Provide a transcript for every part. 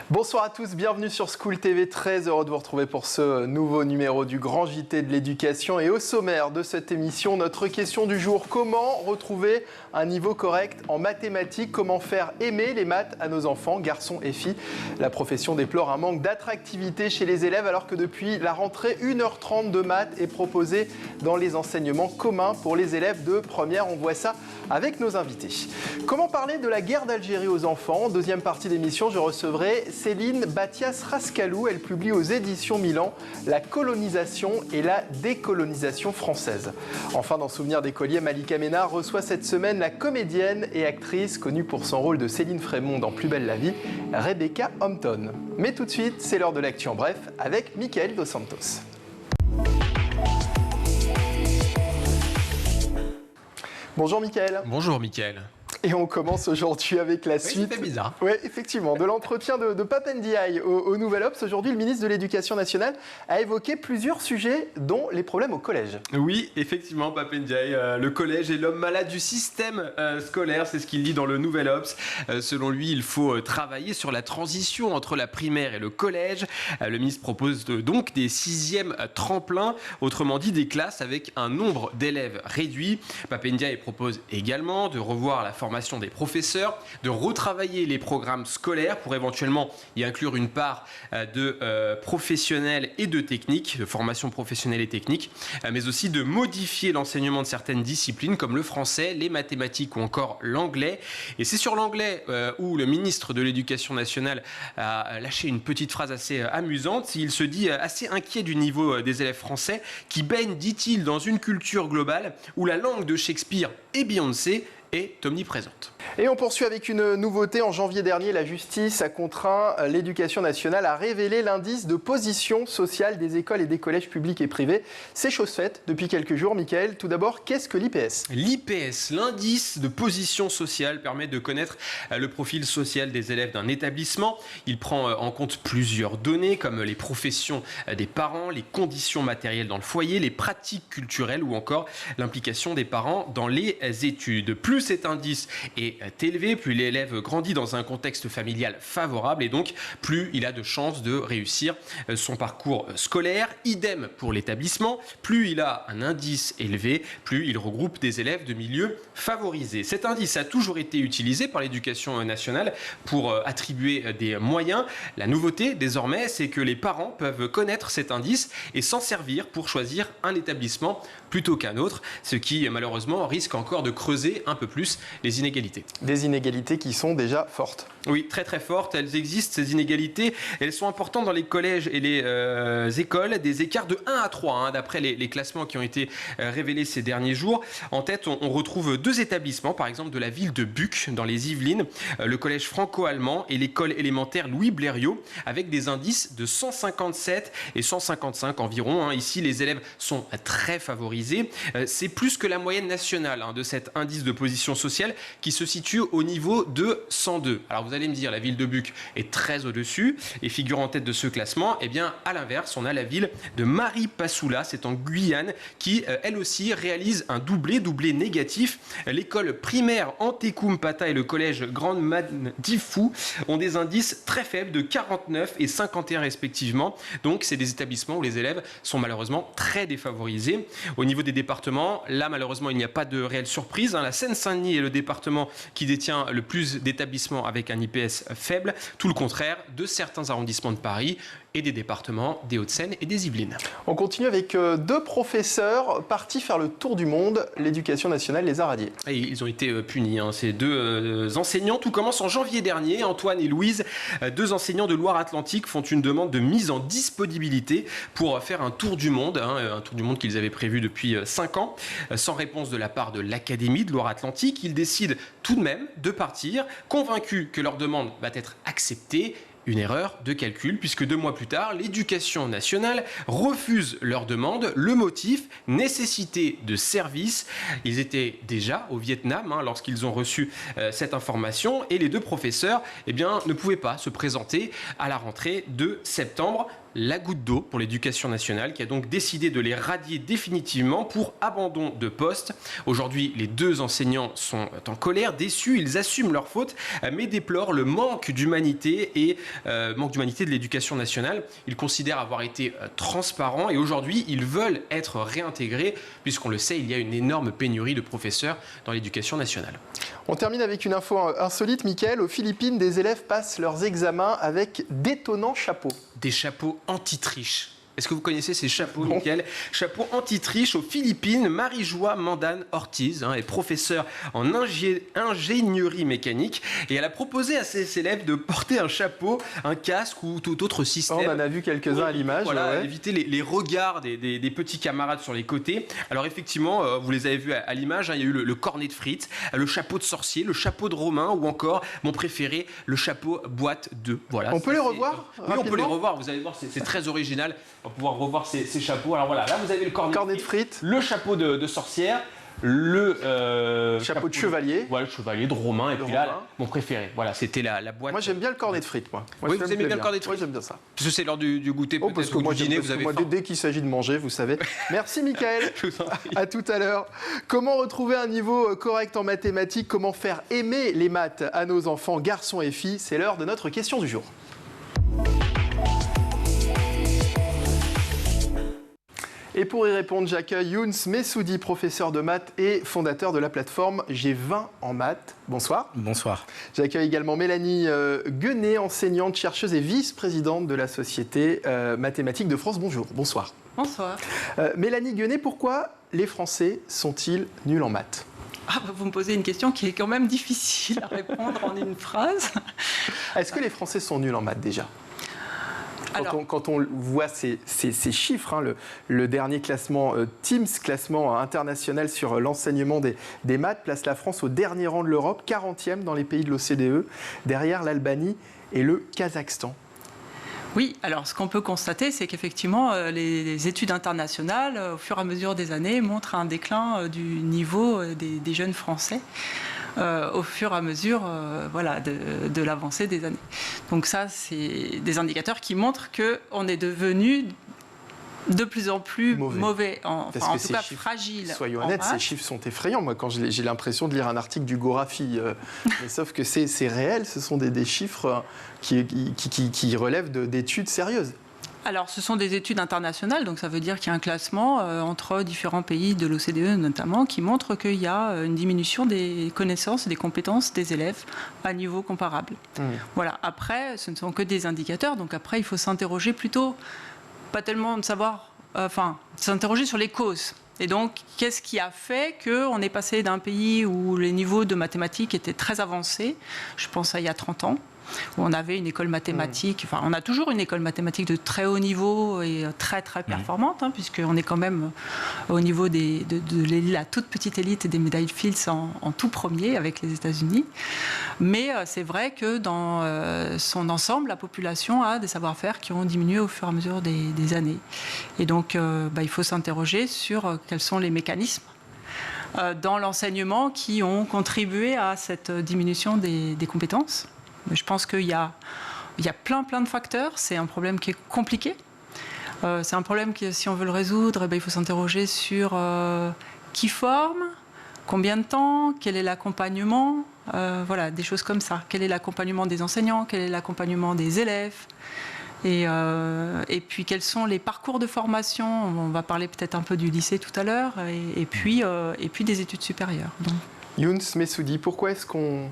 Bonsoir à tous, bienvenue sur School TV, très heureux de vous retrouver pour ce nouveau numéro du Grand JT de l'éducation. Et au sommaire de cette émission, notre question du jour, comment retrouver un niveau correct en mathématiques? Comment faire aimer les maths à nos enfants, garçons et filles? La profession déplore un manque d'attractivité chez les élèves alors que depuis la rentrée, 1h30 de maths est proposée dans les enseignements communs pour les élèves de première. On voit ça avec nos invités. Comment parler de la guerre d'Algérie aux enfants? Deuxième partie d'émission, je recevrai Céline Bathias-Rascalou. Elle publie aux éditions Milan La colonisation et la décolonisation française. Enfin, dans Souvenir d'écolier, Malika Ménard reçoit cette semaine la comédienne et actrice connue pour son rôle de Céline Frémond dans Plus belle la vie, Rebecca Hampton. Mais tout de suite, c'est l'heure de l'actu en bref avec Mickaël Dos Santos. Bonjour Mickaël. Bonjour Mickaël. Et on commence aujourd'hui avec la suite. C'est bizarre. Oui, effectivement, de l'entretien de Pape Ndiaye au Nouvel Obs. Aujourd'hui, le ministre de l'Éducation nationale a évoqué plusieurs sujets, dont les problèmes au collège. Oui, effectivement, Pape Ndiaye, le collège est l'homme malade du système scolaire, c'est ce qu'il dit dans le Nouvel Obs. Selon lui, il faut travailler sur la transition entre la primaire et le collège. Le ministre propose donc des 6e tremplins, autrement dit des classes avec un nombre d'élèves réduit. Pape Ndiaye propose également de revoir la formation des professeurs, de retravailler les programmes scolaires pour éventuellement y inclure une part de professionnels et de techniques, de formation professionnelle et technique, mais aussi de modifier l'enseignement de certaines disciplines comme le français, les mathématiques ou encore l'anglais. Et c'est sur l'anglais où le ministre de l'Éducation nationale a lâché une petite phrase assez amusante. Il se dit assez inquiet du niveau des élèves français qui baignent, dit-il, dans une culture globale où la langue de Shakespeare et Beyoncé est omniprésente. Et on poursuit avec une nouveauté. En janvier dernier, la justice a contraint l'Éducation nationale à révéler l'indice de position sociale des écoles et des collèges publics et privés. C'est chose faite depuis quelques jours. Mickaël, tout d'abord, qu'est-ce que l'IPS? L'IPS, l'indice de position sociale, permet de connaître le profil social des élèves d'un établissement. Il prend en compte plusieurs données comme les professions des parents, les conditions matérielles dans le foyer, les pratiques culturelles ou encore l'implication des parents dans les études. Plus cet indice est élevé, plus l'élève grandit dans un contexte familial favorable et donc plus il a de chances de réussir son parcours scolaire. Idem pour l'établissement, plus il a un indice élevé, plus il regroupe des élèves de milieux favorisés. Cet indice a toujours été utilisé par l'Éducation nationale pour attribuer des moyens. La nouveauté désormais, c'est que les parents peuvent connaître cet indice et s'en servir pour choisir un établissement plutôt qu'un autre, ce qui malheureusement risque encore de creuser un peu plus les inégalités. Des inégalités qui sont déjà fortes. Oui, très très fortes. Elles existent, ces inégalités. Elles sont importantes dans les collèges et les écoles. Des écarts de 1 à 3, d'après les classements qui ont été révélés ces derniers jours. En tête, on retrouve 2 établissements, par exemple de la ville de Buc, dans les Yvelines, le collège franco-allemand et l'école élémentaire Louis Blériot, avec des indices de 157 et 155 environ. Ici, les élèves sont très favorisés. C'est plus que la moyenne nationale de cet indice de position sociale qui se situe au niveau de 102. Alors vous allez me dire, la ville de Buc est très au-dessus et figure en tête de ce classement. Eh bien, à l'inverse, on a la ville de Maripasoula, c'est en Guyane, qui elle aussi réalise un doublé négatif. L'école primaire Antekoum Pata et le collège Grande Man Difou ont des indices très faibles de 49 et 51 respectivement. Donc c'est des établissements où les élèves sont malheureusement très défavorisés. Au niveau des départements, là malheureusement il n'y a pas de réelle surprise. La Seine-Saint-Denis est le département qui détient le plus d'établissements avec un IPS faible. Tout le contraire de certains arrondissements de Paris et des départements des Hauts-de-Seine et des Yvelines. On continue avec 2 professeurs partis faire le tour du monde. L'Éducation nationale les a radiés. Et ils ont été punis, ces 2 enseignants. Tout commence en janvier dernier. Antoine et Louise, 2 enseignants de Loire-Atlantique, font une demande de mise en disponibilité pour faire un tour du monde, un tour du monde qu'ils avaient prévu depuis 5 ans. Sans réponse de la part de l'Académie de Loire-Atlantique, ils décident tout de même de partir, convaincus que leur demande va être acceptée. Une erreur de calcul, puisque 2 mois plus tard, l'Éducation nationale refuse leur demande. Le motif, nécessité de service. Ils étaient déjà au Vietnam lorsqu'ils ont reçu cette information et les 2 professeurs ne pouvaient pas se présenter à la rentrée de septembre. la goutte d'eau pour l'éducation nationale, qui a donc décidé de les radier définitivement pour abandon de poste. Aujourd'hui, les 2 enseignants sont en colère, déçus, ils assument leur faute, mais déplorent le manque d'humanité de l'éducation nationale. Ils considèrent avoir été transparents et aujourd'hui, ils veulent être réintégrés, puisqu'on le sait, il y a une énorme pénurie de professeurs dans l'éducation nationale. On termine avec une info insolite, Mickaël. Aux Philippines, des élèves passent leurs examens avec d'étonnants chapeaux. Des chapeaux anti-triche. Est-ce que vous connaissez ces chapeaux, Mickaël? Chapeaux anti-triche aux Philippines. Marie-Joie Mandan Ortiz est professeure en ingénierie mécanique et elle a proposé à ses élèves de porter un chapeau, un casque ou tout autre système. On en a vu quelques-uns à l'image. Voilà, éviter les regards des petits camarades sur les côtés. Alors effectivement, vous les avez vus à l'image, il y a eu le cornet de frites, le chapeau de sorcier, le chapeau de romain ou encore, mon préféré, le chapeau boîte de. Voilà, on peut les revoir? Oui, on peut les revoir. Vous allez voir, c'est très original. On va pouvoir revoir ces chapeaux. Alors voilà, là vous avez le cornet de frites, le chapeau de sorcière, le chapeau de chevalier. Voilà, le chevalier de romain. Et puis là, mon préféré. Voilà, c'était la boîte. Moi j'aime bien le cornet de frites, moi. Oui, vous aimez bien le cornet de frites? Oui, j'aime bien ça. Parce que c'est lors du goûter, peut-être, parce que ou moi, du dîner, vous avez faim. Dès qu'il s'agit de manger, vous savez. Merci Mickaël. Je vous en prie. À tout à l'heure. Comment retrouver un niveau correct en mathématiques? Comment faire aimer les maths à nos enfants, garçons et filles? C'est l'heure de notre question du jour. Et pour y répondre, j'accueille Younes Messoudi, professeur de maths et fondateur de la plateforme G20 en maths. Bonsoir. Bonsoir. J'accueille également Mélanie Guenet, enseignante, chercheuse et vice-présidente de la Société mathématique de France. Bonjour. Bonsoir. Bonsoir. Mélanie Guenet, pourquoi les Français sont-ils nuls en maths? Vous me posez une question qui est quand même difficile à répondre en une phrase. Est-ce que les Français sont nuls en maths déjà? Quand on voit ces chiffres, le dernier classement Teams, classement international sur l'enseignement des maths, place la France au dernier rang de l'Europe, 40e dans les pays de l'OCDE, derrière l'Albanie et le Kazakhstan. Oui, alors ce qu'on peut constater, c'est qu'effectivement, les études internationales, au fur et à mesure des années, montrent un déclin du niveau des jeunes Français. Au fur et à mesure de l'avancée des années. Donc ça, c'est des indicateurs qui montrent qu'on est devenu de plus en plus mauvais, en tout cas fragile. Soyons honnêtes, ces chiffres sont effrayants. Moi, quand j'ai l'impression de lire un article du Gorafi, mais sauf que c'est réel, ce sont des chiffres qui relèvent d'études sérieuses. Alors, ce sont des études internationales, donc ça veut dire qu'il y a un classement entre différents pays de l'OCDE notamment qui montre qu'il y a une diminution des connaissances et des compétences des élèves à niveau comparable. Voilà. Après, ce ne sont que des indicateurs, donc après, il faut s'interroger plutôt, pas tellement de savoir, s'interroger sur les causes. Et donc, qu'est-ce qui a fait qu'on est passé d'un pays où les niveaux de mathématiques étaient très avancés, je pense à il y a 30 ans, où on avait une école mathématique, on a toujours une école mathématique de très haut niveau et très très performante, puisqu'on est quand même au niveau de la toute petite élite des médailles Fields en tout premier avec les États-Unis. Mais c'est vrai que dans son ensemble, la population a des savoir-faire qui ont diminué au fur et à mesure des années. Et donc, il faut s'interroger sur quels sont les mécanismes dans l'enseignement qui ont contribué à cette diminution des compétences. Je pense qu'il y a plein de facteurs. C'est un problème qui est compliqué. C'est un problème que, si on veut le résoudre, il faut s'interroger sur qui forme, combien de temps, quel est l'accompagnement, des choses comme ça. Quel est l'accompagnement des enseignants, quel est l'accompagnement des élèves, et puis quels sont les parcours de formation. On va parler peut-être un peu du lycée tout à l'heure, et puis des études supérieures. Donc. Younes Messoudi, pourquoi est-ce qu'on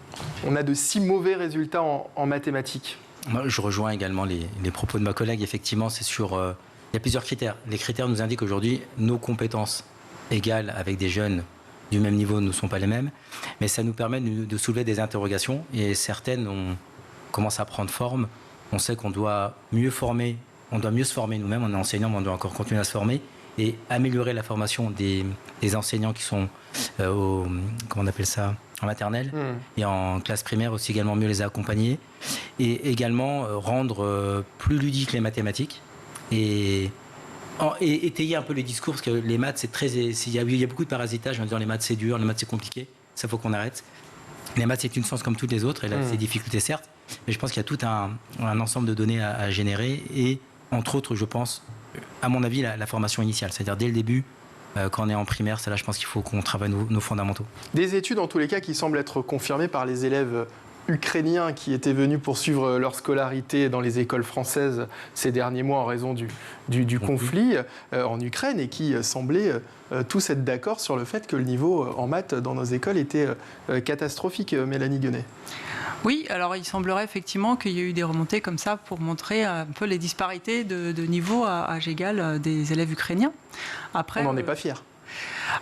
a de si mauvais résultats en mathématiques? Moi, je rejoins également les propos de ma collègue. Effectivement, c'est sur... il y a plusieurs critères. Les critères nous indiquent aujourd'hui nos compétences égales avec des jeunes du même niveau ne sont pas les mêmes. Mais ça nous permet de soulever des interrogations. Et certaines commencent à prendre forme. On sait qu'on doit mieux former. On doit mieux se former nous-mêmes. On est enseignant, mais on doit encore continuer à se former. Et améliorer la formation des enseignants qui sont comment on appelle ça, en maternelle et en classe primaire aussi, également mieux les accompagner et également rendre plus ludiques les mathématiques et étayer un peu les discours, parce que les maths, il y a beaucoup de parasitage en disant les maths c'est dur, les maths c'est compliqué, ça faut qu'on arrête. Les maths c'est une science comme toutes les autres, et là c'est des difficultés certes, mais je pense qu'il y a tout un ensemble de données à générer et entre autres, je pense, à mon avis, la formation initiale. C'est-à-dire dès le début, quand on est en primaire, c'est là, je pense qu'il faut qu'on travaille nos fondamentaux. Des études, en tous les cas, qui semblent être confirmées par les élèves ukrainiens qui étaient venus poursuivre leur scolarité dans les écoles françaises ces derniers mois en raison du conflit en Ukraine et qui semblaient tous être d'accord sur le fait que le niveau en maths dans nos écoles était catastrophique. Mélanie Guenet. Oui, alors il semblerait effectivement qu'il y ait eu des remontées comme ça pour montrer un peu les disparités de niveau à âge égal des élèves ukrainiens. Après, on n'en est pas fiers.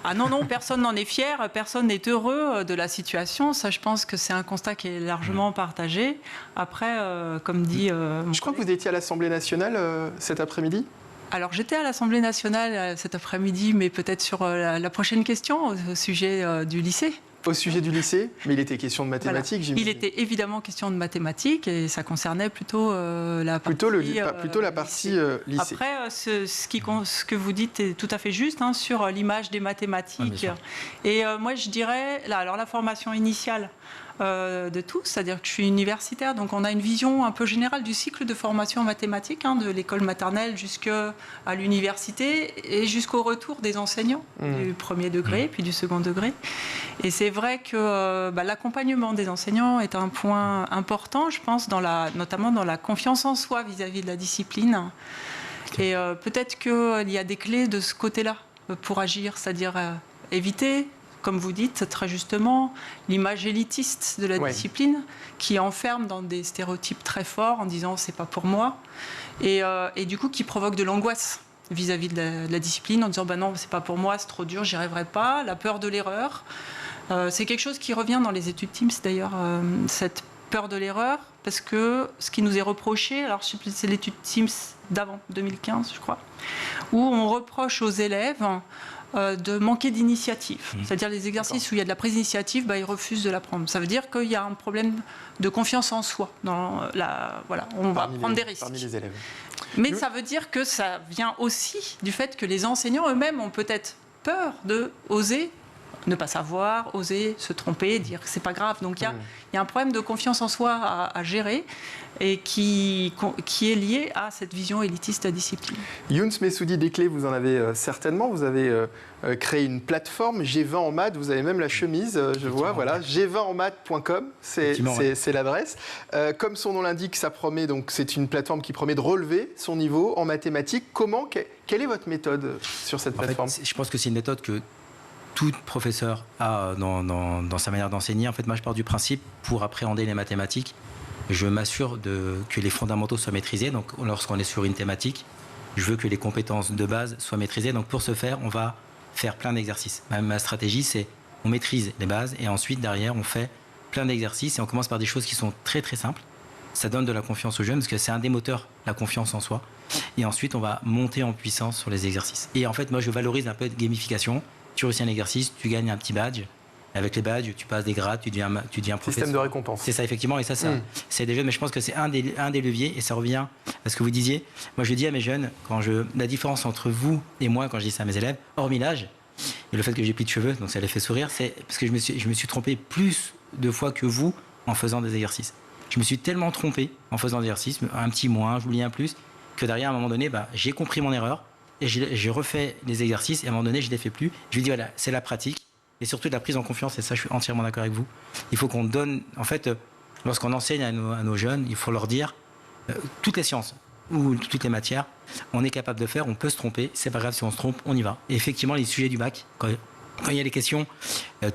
Ah non, personne n'en est fier, personne n'est heureux de la situation. Ça, je pense que c'est un constat qui est largement partagé. Après, comme dit... je crois que vous étiez à l'Assemblée nationale cet après-midi. Alors, j'étais à l'Assemblée nationale cet après-midi, mais peut-être sur la prochaine question, au sujet du lycée. Au sujet du lycée, mais il était question de mathématiques, voilà. Il était évidemment question de mathématiques et ça concernait plutôt la partie lycée. Après, ce que vous dites est tout à fait juste sur l'image des mathématiques. Et moi, je dirais, la formation initiale de tous, c'est-à-dire que je suis universitaire, donc on a une vision un peu générale du cycle de formation en mathématiques, de l'école maternelle jusqu'à l'université et jusqu'au retour des enseignants du premier degré puis du second degré. Et c'est vrai que l'accompagnement des enseignants est un point important, je pense, notamment dans la confiance en soi vis-à-vis de la discipline. Et peut-être qu'il y a des clés de ce côté-là pour agir, c'est-à-dire éviter, comme vous dites très justement, l'image élitiste de la discipline qui enferme dans des stéréotypes très forts en disant c'est pas pour moi et du coup qui provoque de l'angoisse vis-à-vis de la discipline en disant non c'est pas pour moi, c'est trop dur, j'y arriverai pas, la peur de l'erreur. C'est quelque chose qui revient dans les études TIMSS d'ailleurs, cette peur de l'erreur, parce que ce qui nous est reproché, alors c'est l'étude TIMSS d'avant 2015 je crois, où on reproche aux élèves de manquer d'initiative. C'est-à-dire les exercices où il y a de la prise d'initiative, ils refusent de la prendre. Ça veut dire qu'il y a un problème de confiance en soi. On va prendre des risques. Parmi les élèves. Mais ça veut dire que ça vient aussi du fait que les enseignants eux-mêmes ont peut-être peur de oser ne pas savoir, oser se tromper, dire que c'est pas grave. Donc il y a un problème de confiance en soi à gérer et qui est lié à cette vision élitiste de la discipline. Younes Messoudi, des clés, vous en avez certainement. Vous avez créé une plateforme G20 en maths. Vous avez même la chemise, je vois. Voilà, g20enmaths.com, c'est l'adresse. Comme son nom l'indique, ça promet. Donc c'est une plateforme qui promet de relever son niveau en mathématiques. Quelle est votre méthode sur cette plateforme ? Je pense que c'est une méthode que tout professeur a dans sa manière d'enseigner. En fait, moi, je pars du principe, pour appréhender les mathématiques, je m'assure que les fondamentaux soient maîtrisés. Donc, lorsqu'on est sur une thématique, je veux que les compétences de base soient maîtrisées. Donc, pour ce faire, on va faire plein d'exercices. Ma stratégie, c'est on maîtrise les bases et ensuite, derrière, on fait plein d'exercices et on commence par des choses qui sont très, très simples. Ça donne de la confiance aux jeunes parce que c'est un des moteurs, la confiance en soi. Et ensuite, on va monter en puissance sur les exercices. Et en fait, moi, je valorise un peu de gamification. Tu réussis un exercice, tu gagnes un petit badge. Avec les badges, tu passes des grades, tu deviens professeur. Système de récompense. C'est ça, effectivement. Et ça c'est des jeunes. Mais je pense que c'est un des leviers. Et ça revient à ce que vous disiez. Moi, je dis à mes jeunes, la différence entre vous et moi, quand je dis ça à mes élèves, hormis l'âge, et le fait que j'ai plus de cheveux, donc ça les fait sourire, c'est parce que je me suis trompé plus de fois que vous en faisant des exercices. Je me suis tellement trompé en faisant des exercices, un petit moins, j'oublie un plus, que derrière, à un moment donné, j'ai compris mon erreur. Et j'ai refait les exercices et à un moment donné, je ne les fais plus. Je lui dis, voilà, c'est la pratique et surtout de la prise en confiance. Et ça, je suis entièrement d'accord avec vous. Il faut qu'on donne, en fait, lorsqu'on enseigne à nos jeunes, il faut leur dire, toutes les sciences ou toutes les matières, on est capable de faire, on peut se tromper. C'est pas grave si on se trompe, on y va. Et effectivement, les sujets du bac, quand il y a des questions,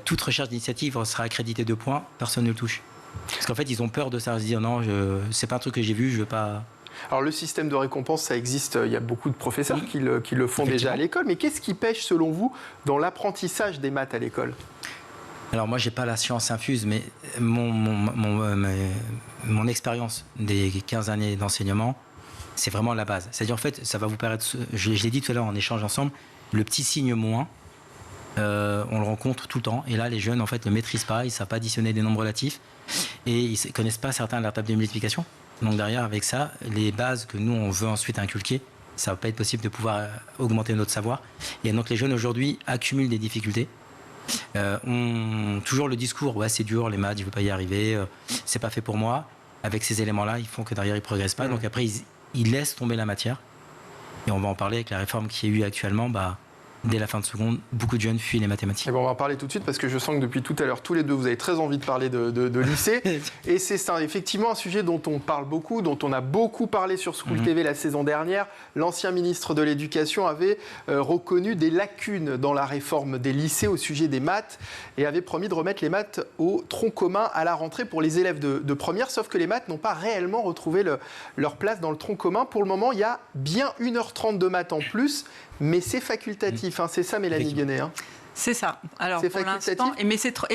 toute recherche d'initiative sera accréditée 2 points, personne ne le touche. Parce qu'en fait, ils ont peur de ça. Ils se disent, non, c'est pas un truc que j'ai vu, je veux pas... Alors le système de récompense, ça existe, il y a beaucoup de professeurs qui le font déjà à l'école, mais qu'est-ce qui pêche selon vous dans l'apprentissage des maths à l'école ? Alors moi, j'ai pas la science infuse, mais mon expérience des 15 années d'enseignement, c'est vraiment la base. C'est-à-dire, en fait, ça va vous paraître, je l'ai dit tout à l'heure, on échange ensemble, le petit signe moins, on le rencontre tout le temps, et là, les jeunes, en fait, ne maîtrisent pas, ils ne savent pas additionner des nombres relatifs, et ils ne connaissent pas certains de la table de multiplication. Donc derrière, avec ça, les bases que nous, on veut ensuite inculquer, ça ne va pas être possible de pouvoir augmenter notre savoir. Et donc les jeunes, aujourd'hui, accumulent des difficultés. Ont toujours le discours, ouais, c'est dur, les maths, je ne veux pas y arriver, c'est pas fait pour moi. Avec ces éléments-là, ils font que derrière, ils ne progressent pas. Donc après, ils laissent tomber la matière. Et on va en parler avec la réforme qui est eue actuellement. Dès la fin de seconde, beaucoup de jeunes fuient les mathématiques. Et on va en parler tout de suite parce que je sens que depuis tout à l'heure, tous les deux, vous avez très envie de parler de lycée. Et c'est effectivement un sujet dont on parle beaucoup, dont on a beaucoup parlé sur School TV la saison dernière. L'ancien ministre de l'Éducation avait reconnu des lacunes dans la réforme des lycées au sujet des maths et avait promis de remettre les maths au tronc commun à la rentrée pour les élèves de première. Sauf que les maths n'ont pas réellement retrouvé leur place dans le tronc commun. Pour le moment, il y a bien 1h30 de maths en plus, mais c'est facultatif. C'est ça, Mélanie Guenet. C'est ça. Alors, pour l'instant,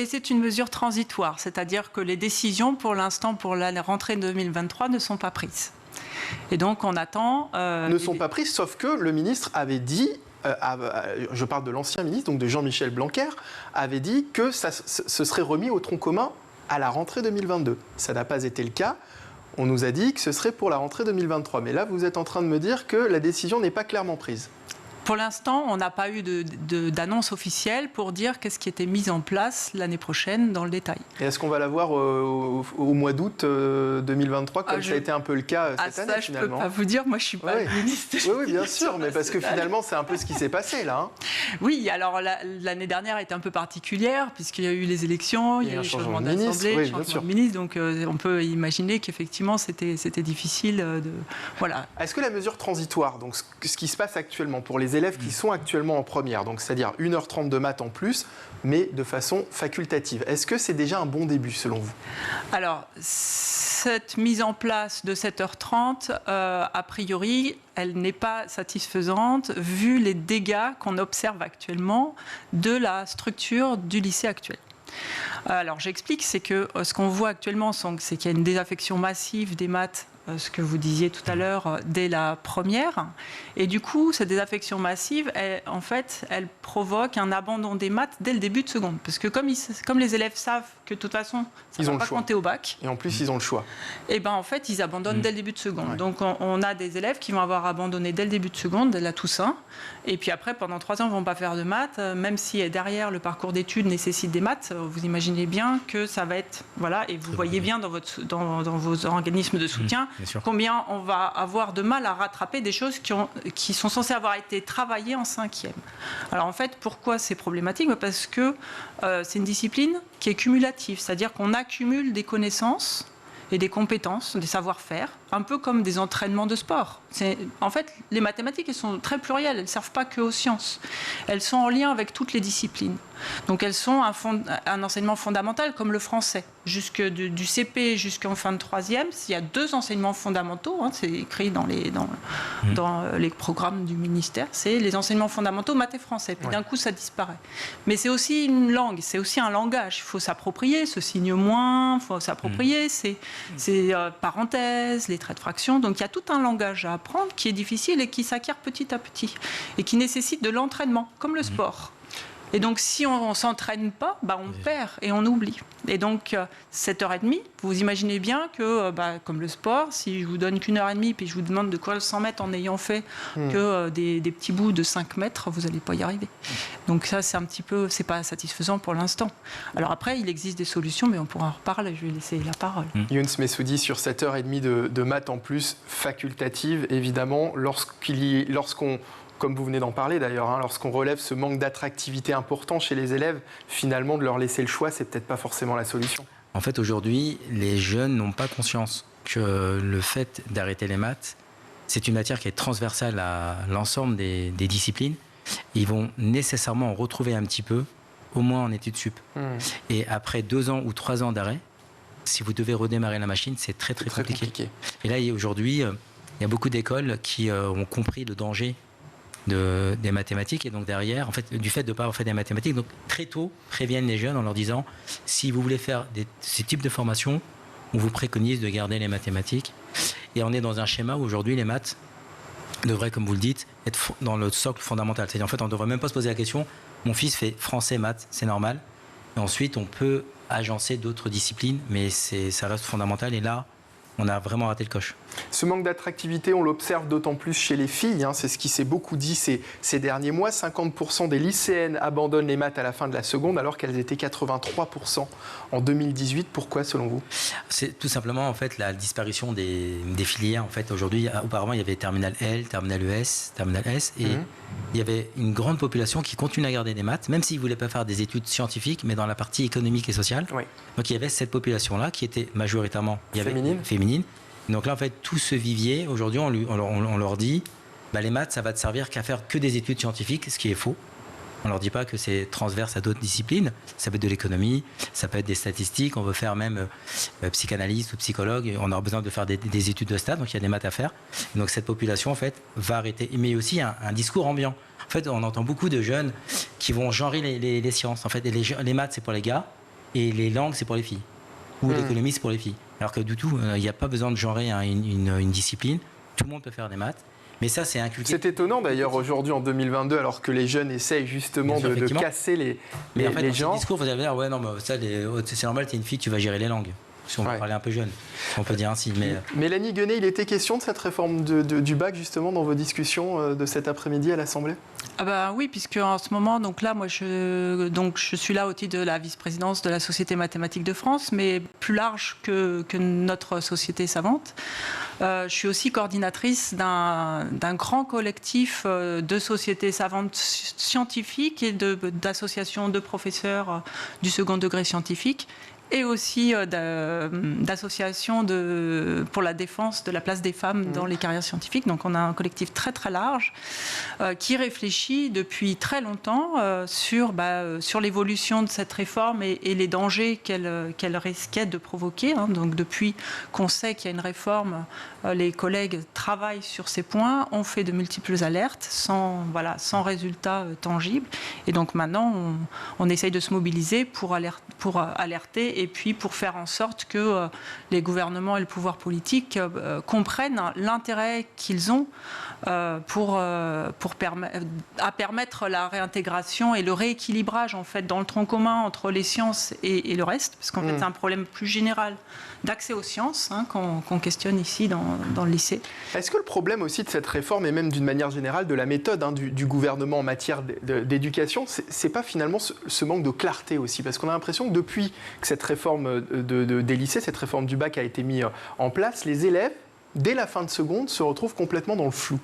c'est une mesure transitoire, c'est-à-dire que les décisions, pour l'instant, pour la rentrée 2023, ne sont pas prises. Et donc, on attend... ne sont pas prises, sauf que le ministre avait dit, je parle de l'ancien ministre, donc de Jean-Michel Blanquer, avait dit que ce serait remis au tronc commun à la rentrée 2022. Ça n'a pas été le cas. On nous a dit que ce serait pour la rentrée 2023. Mais là, vous êtes en train de me dire que la décision n'est pas clairement prise. Pour l'instant, on n'a pas eu d'annonce officielle pour dire qu'est-ce qui était mis en place l'année prochaine dans le détail. Et est-ce qu'on va l'avoir au mois d'août 2023, comme ça a été un peu le cas cette année, finalement? Je ne peux pas vous dire, moi je ne suis pas ministre. Oui, bien sûr, mais parce que finalement, c'est un peu ce qui s'est passé, là. Oui, alors l'année dernière était un peu particulière, puisqu'il y a eu les élections, il y a eu le changement d'assemblée, changement de ministre, donc on peut imaginer qu'effectivement, c'était difficile de... Voilà. Est-ce que la mesure transitoire, donc ce qui se passe actuellement pour les élèves qui sont actuellement en première, donc c'est-à-dire 1h30 de maths en plus, mais de façon facultative. Est-ce que c'est déjà un bon début, selon vous? Alors, cette mise en place de 7h30, a priori, elle n'est pas satisfaisante, vu les dégâts qu'on observe actuellement de la structure du lycée actuel. Alors, j'explique, c'est que ce qu'on voit actuellement, c'est qu'il y a une désaffection massive des maths, ce que vous disiez tout à l'heure, dès la première. Et du coup, cette désaffection massive, elle provoque un abandon des maths dès le début de seconde. Parce que comme les élèves savent que de toute façon, ça ne va pas compter au bac. Et en plus, ils ont le choix. Et bien, en fait, ils abandonnent dès le début de seconde. Ouais. Donc, on a des élèves qui vont avoir abandonné dès le début de seconde, dès la Toussaint. Et puis après, pendant 3 ans, ils ne vont pas faire de maths. Même si derrière, le parcours d'études nécessite des maths, vous imaginez bien que ça va être... Voilà, et vous voyez bien dans vos organismes de soutien combien on va avoir de mal à rattraper des choses qui sont censées avoir été travaillées en 5e. Alors en fait, pourquoi c'est problématique? Parce que c'est une discipline qui est cumulative, c'est-à-dire qu'on accumule des connaissances et des compétences, des savoir-faire, un peu comme des entraînements de sport. En fait, les mathématiques, elles sont très plurielles, elles ne servent pas qu'aux sciences. Elles sont en lien avec toutes les disciplines. Donc elles sont un enseignement fondamental comme le français. Du CP jusqu'en fin de 3e, il y a 2 enseignements fondamentaux, c'est écrit dans les programmes du ministère, c'est les enseignements fondamentaux maths et français. Puis d'un coup, ça disparaît. Mais c'est aussi une langue, c'est aussi un langage. Il faut s'approprier ce signe moins, il faut s'approprier ces parenthèses, les traits de fraction. Donc il y a tout un langage à apprendre qui est difficile et qui s'acquiert petit à petit et qui nécessite de l'entraînement, comme le sport. Et donc, si on ne s'entraîne pas, on perd et on oublie. Et donc, 7h30, vous imaginez bien que, comme le sport, si je vous donne qu'1h30 puis je vous demande de courir le 100 mètres en n'ayant fait que des petits bouts de 5 mètres, vous n'allez pas y arriver. Donc ça, c'est pas satisfaisant pour l'instant. Alors après, il existe des solutions, mais on pourra en reparler. Je vais laisser la parole. Younes Messoudi, sur 7h30 de maths en plus, facultative, évidemment, lorsqu'on comme vous venez d'en parler d'ailleurs, lorsqu'on relève ce manque d'attractivité important chez les élèves, finalement, de leur laisser le choix, c'est peut-être pas forcément la solution. En fait, aujourd'hui, les jeunes n'ont pas conscience que le fait d'arrêter les maths, c'est une matière qui est transversale à l'ensemble des disciplines. Ils vont nécessairement en retrouver un petit peu, au moins en études sup. Et après 2 ans ou 3 ans d'arrêt, si vous devez redémarrer la machine, c'est très compliqué. Et là, aujourd'hui, il y a beaucoup d'écoles qui ont compris le danger des mathématiques et donc derrière, en fait, du fait de ne pas avoir fait des mathématiques, donc très tôt préviennent les jeunes en leur disant si vous voulez faire ces types de formations, on vous préconise de garder les mathématiques. Et on est dans un schéma où aujourd'hui les maths devraient, comme vous le dites, être dans le socle fondamental. C'est-à-dire en fait, on ne devrait même pas se poser la question mon fils fait français, maths, c'est normal. Et ensuite, on peut agencer d'autres disciplines, mais ça reste fondamental. Et là, on a vraiment raté le coche. Ce manque d'attractivité, on l'observe d'autant plus chez les filles. C'est ce qui s'est beaucoup dit ces derniers mois. 50% des lycéennes abandonnent les maths à la fin de la seconde, alors qu'elles étaient 83% en 2018. Pourquoi, selon vous ? C'est tout simplement en fait la disparition des filières. En fait, aujourd'hui, auparavant, il y avait terminal L, terminal ES, terminal S, et il y avait une grande population qui continue à garder des maths, même s'ils ne voulaient pas faire des études scientifiques, mais dans la partie économique et sociale. Oui. Donc il y avait cette population-là qui était majoritairement féminine. Donc là, en fait, tout ce vivier, aujourd'hui, on leur dit, les maths, ça va te servir qu'à faire que des études scientifiques, ce qui est faux. On ne leur dit pas que c'est transverse à d'autres disciplines. Ça peut être de l'économie, ça peut être des statistiques, on veut faire même psychanalyste ou psychologue, on aura besoin de faire des études de stats, donc il y a des maths à faire. Et donc cette population, en fait, va arrêter. Mais aussi un discours ambiant. En fait, on entend beaucoup de jeunes qui vont genrer les sciences. En fait, les maths, c'est pour les gars, et les langues, c'est pour les filles. Ou l'économie, c'est pour les filles. Alors que du tout, il n'y a pas besoin de genrer une discipline. Tout le monde peut faire des maths. Mais ça, c'est inculqué. C'est étonnant d'ailleurs aujourd'hui en 2022, alors que les jeunes essayent justement de casser les gens. Ce discours, vous allez dire, ouais, non, ça, c'est normal, t'es une fille, tu vas gérer les langues. Si on peut parler un peu jeune, on peut dire ainsi. Mais... Mélanie Guenet, il était question de cette réforme du bac justement dans vos discussions de cet après-midi à l'Assemblée ? Oui, puisque en ce moment, donc là, moi, je suis là au titre de la vice-présidence de la Société mathématique de France, mais plus large que notre société savante. Je suis aussi coordinatrice d'un grand collectif de sociétés savantes scientifiques et d'associations de professeurs du second degré scientifique, et aussi d'associations pour la défense de la place des femmes dans les carrières scientifiques. Donc on a un collectif très très large qui réfléchit depuis très longtemps sur l'évolution de cette réforme et les dangers qu'elle risquait de provoquer. Donc depuis qu'on sait qu'il y a une réforme, les collègues travaillent sur ces points, ont fait de multiples alertes sans résultat tangible. Et donc maintenant on essaye de se mobiliser pour alerter et puis pour faire en sorte que les gouvernements et le pouvoir politique comprennent l'intérêt qu'ils ont pour permettre la réintégration et le rééquilibrage en fait dans le tronc commun entre les sciences et le reste, parce qu'en fait c'est un problème plus général d'accès aux sciences qu'on questionne ici dans le lycée. Est-ce que le problème aussi de cette réforme et même d'une manière générale de la méthode du gouvernement en matière d'éducation, c'est pas finalement ce manque de clarté aussi, parce qu'on a l'impression que depuis que cette réforme des lycées, cette réforme du bac a été mise en place, les élèves, dès la fin de seconde, se retrouvent complètement dans le flou.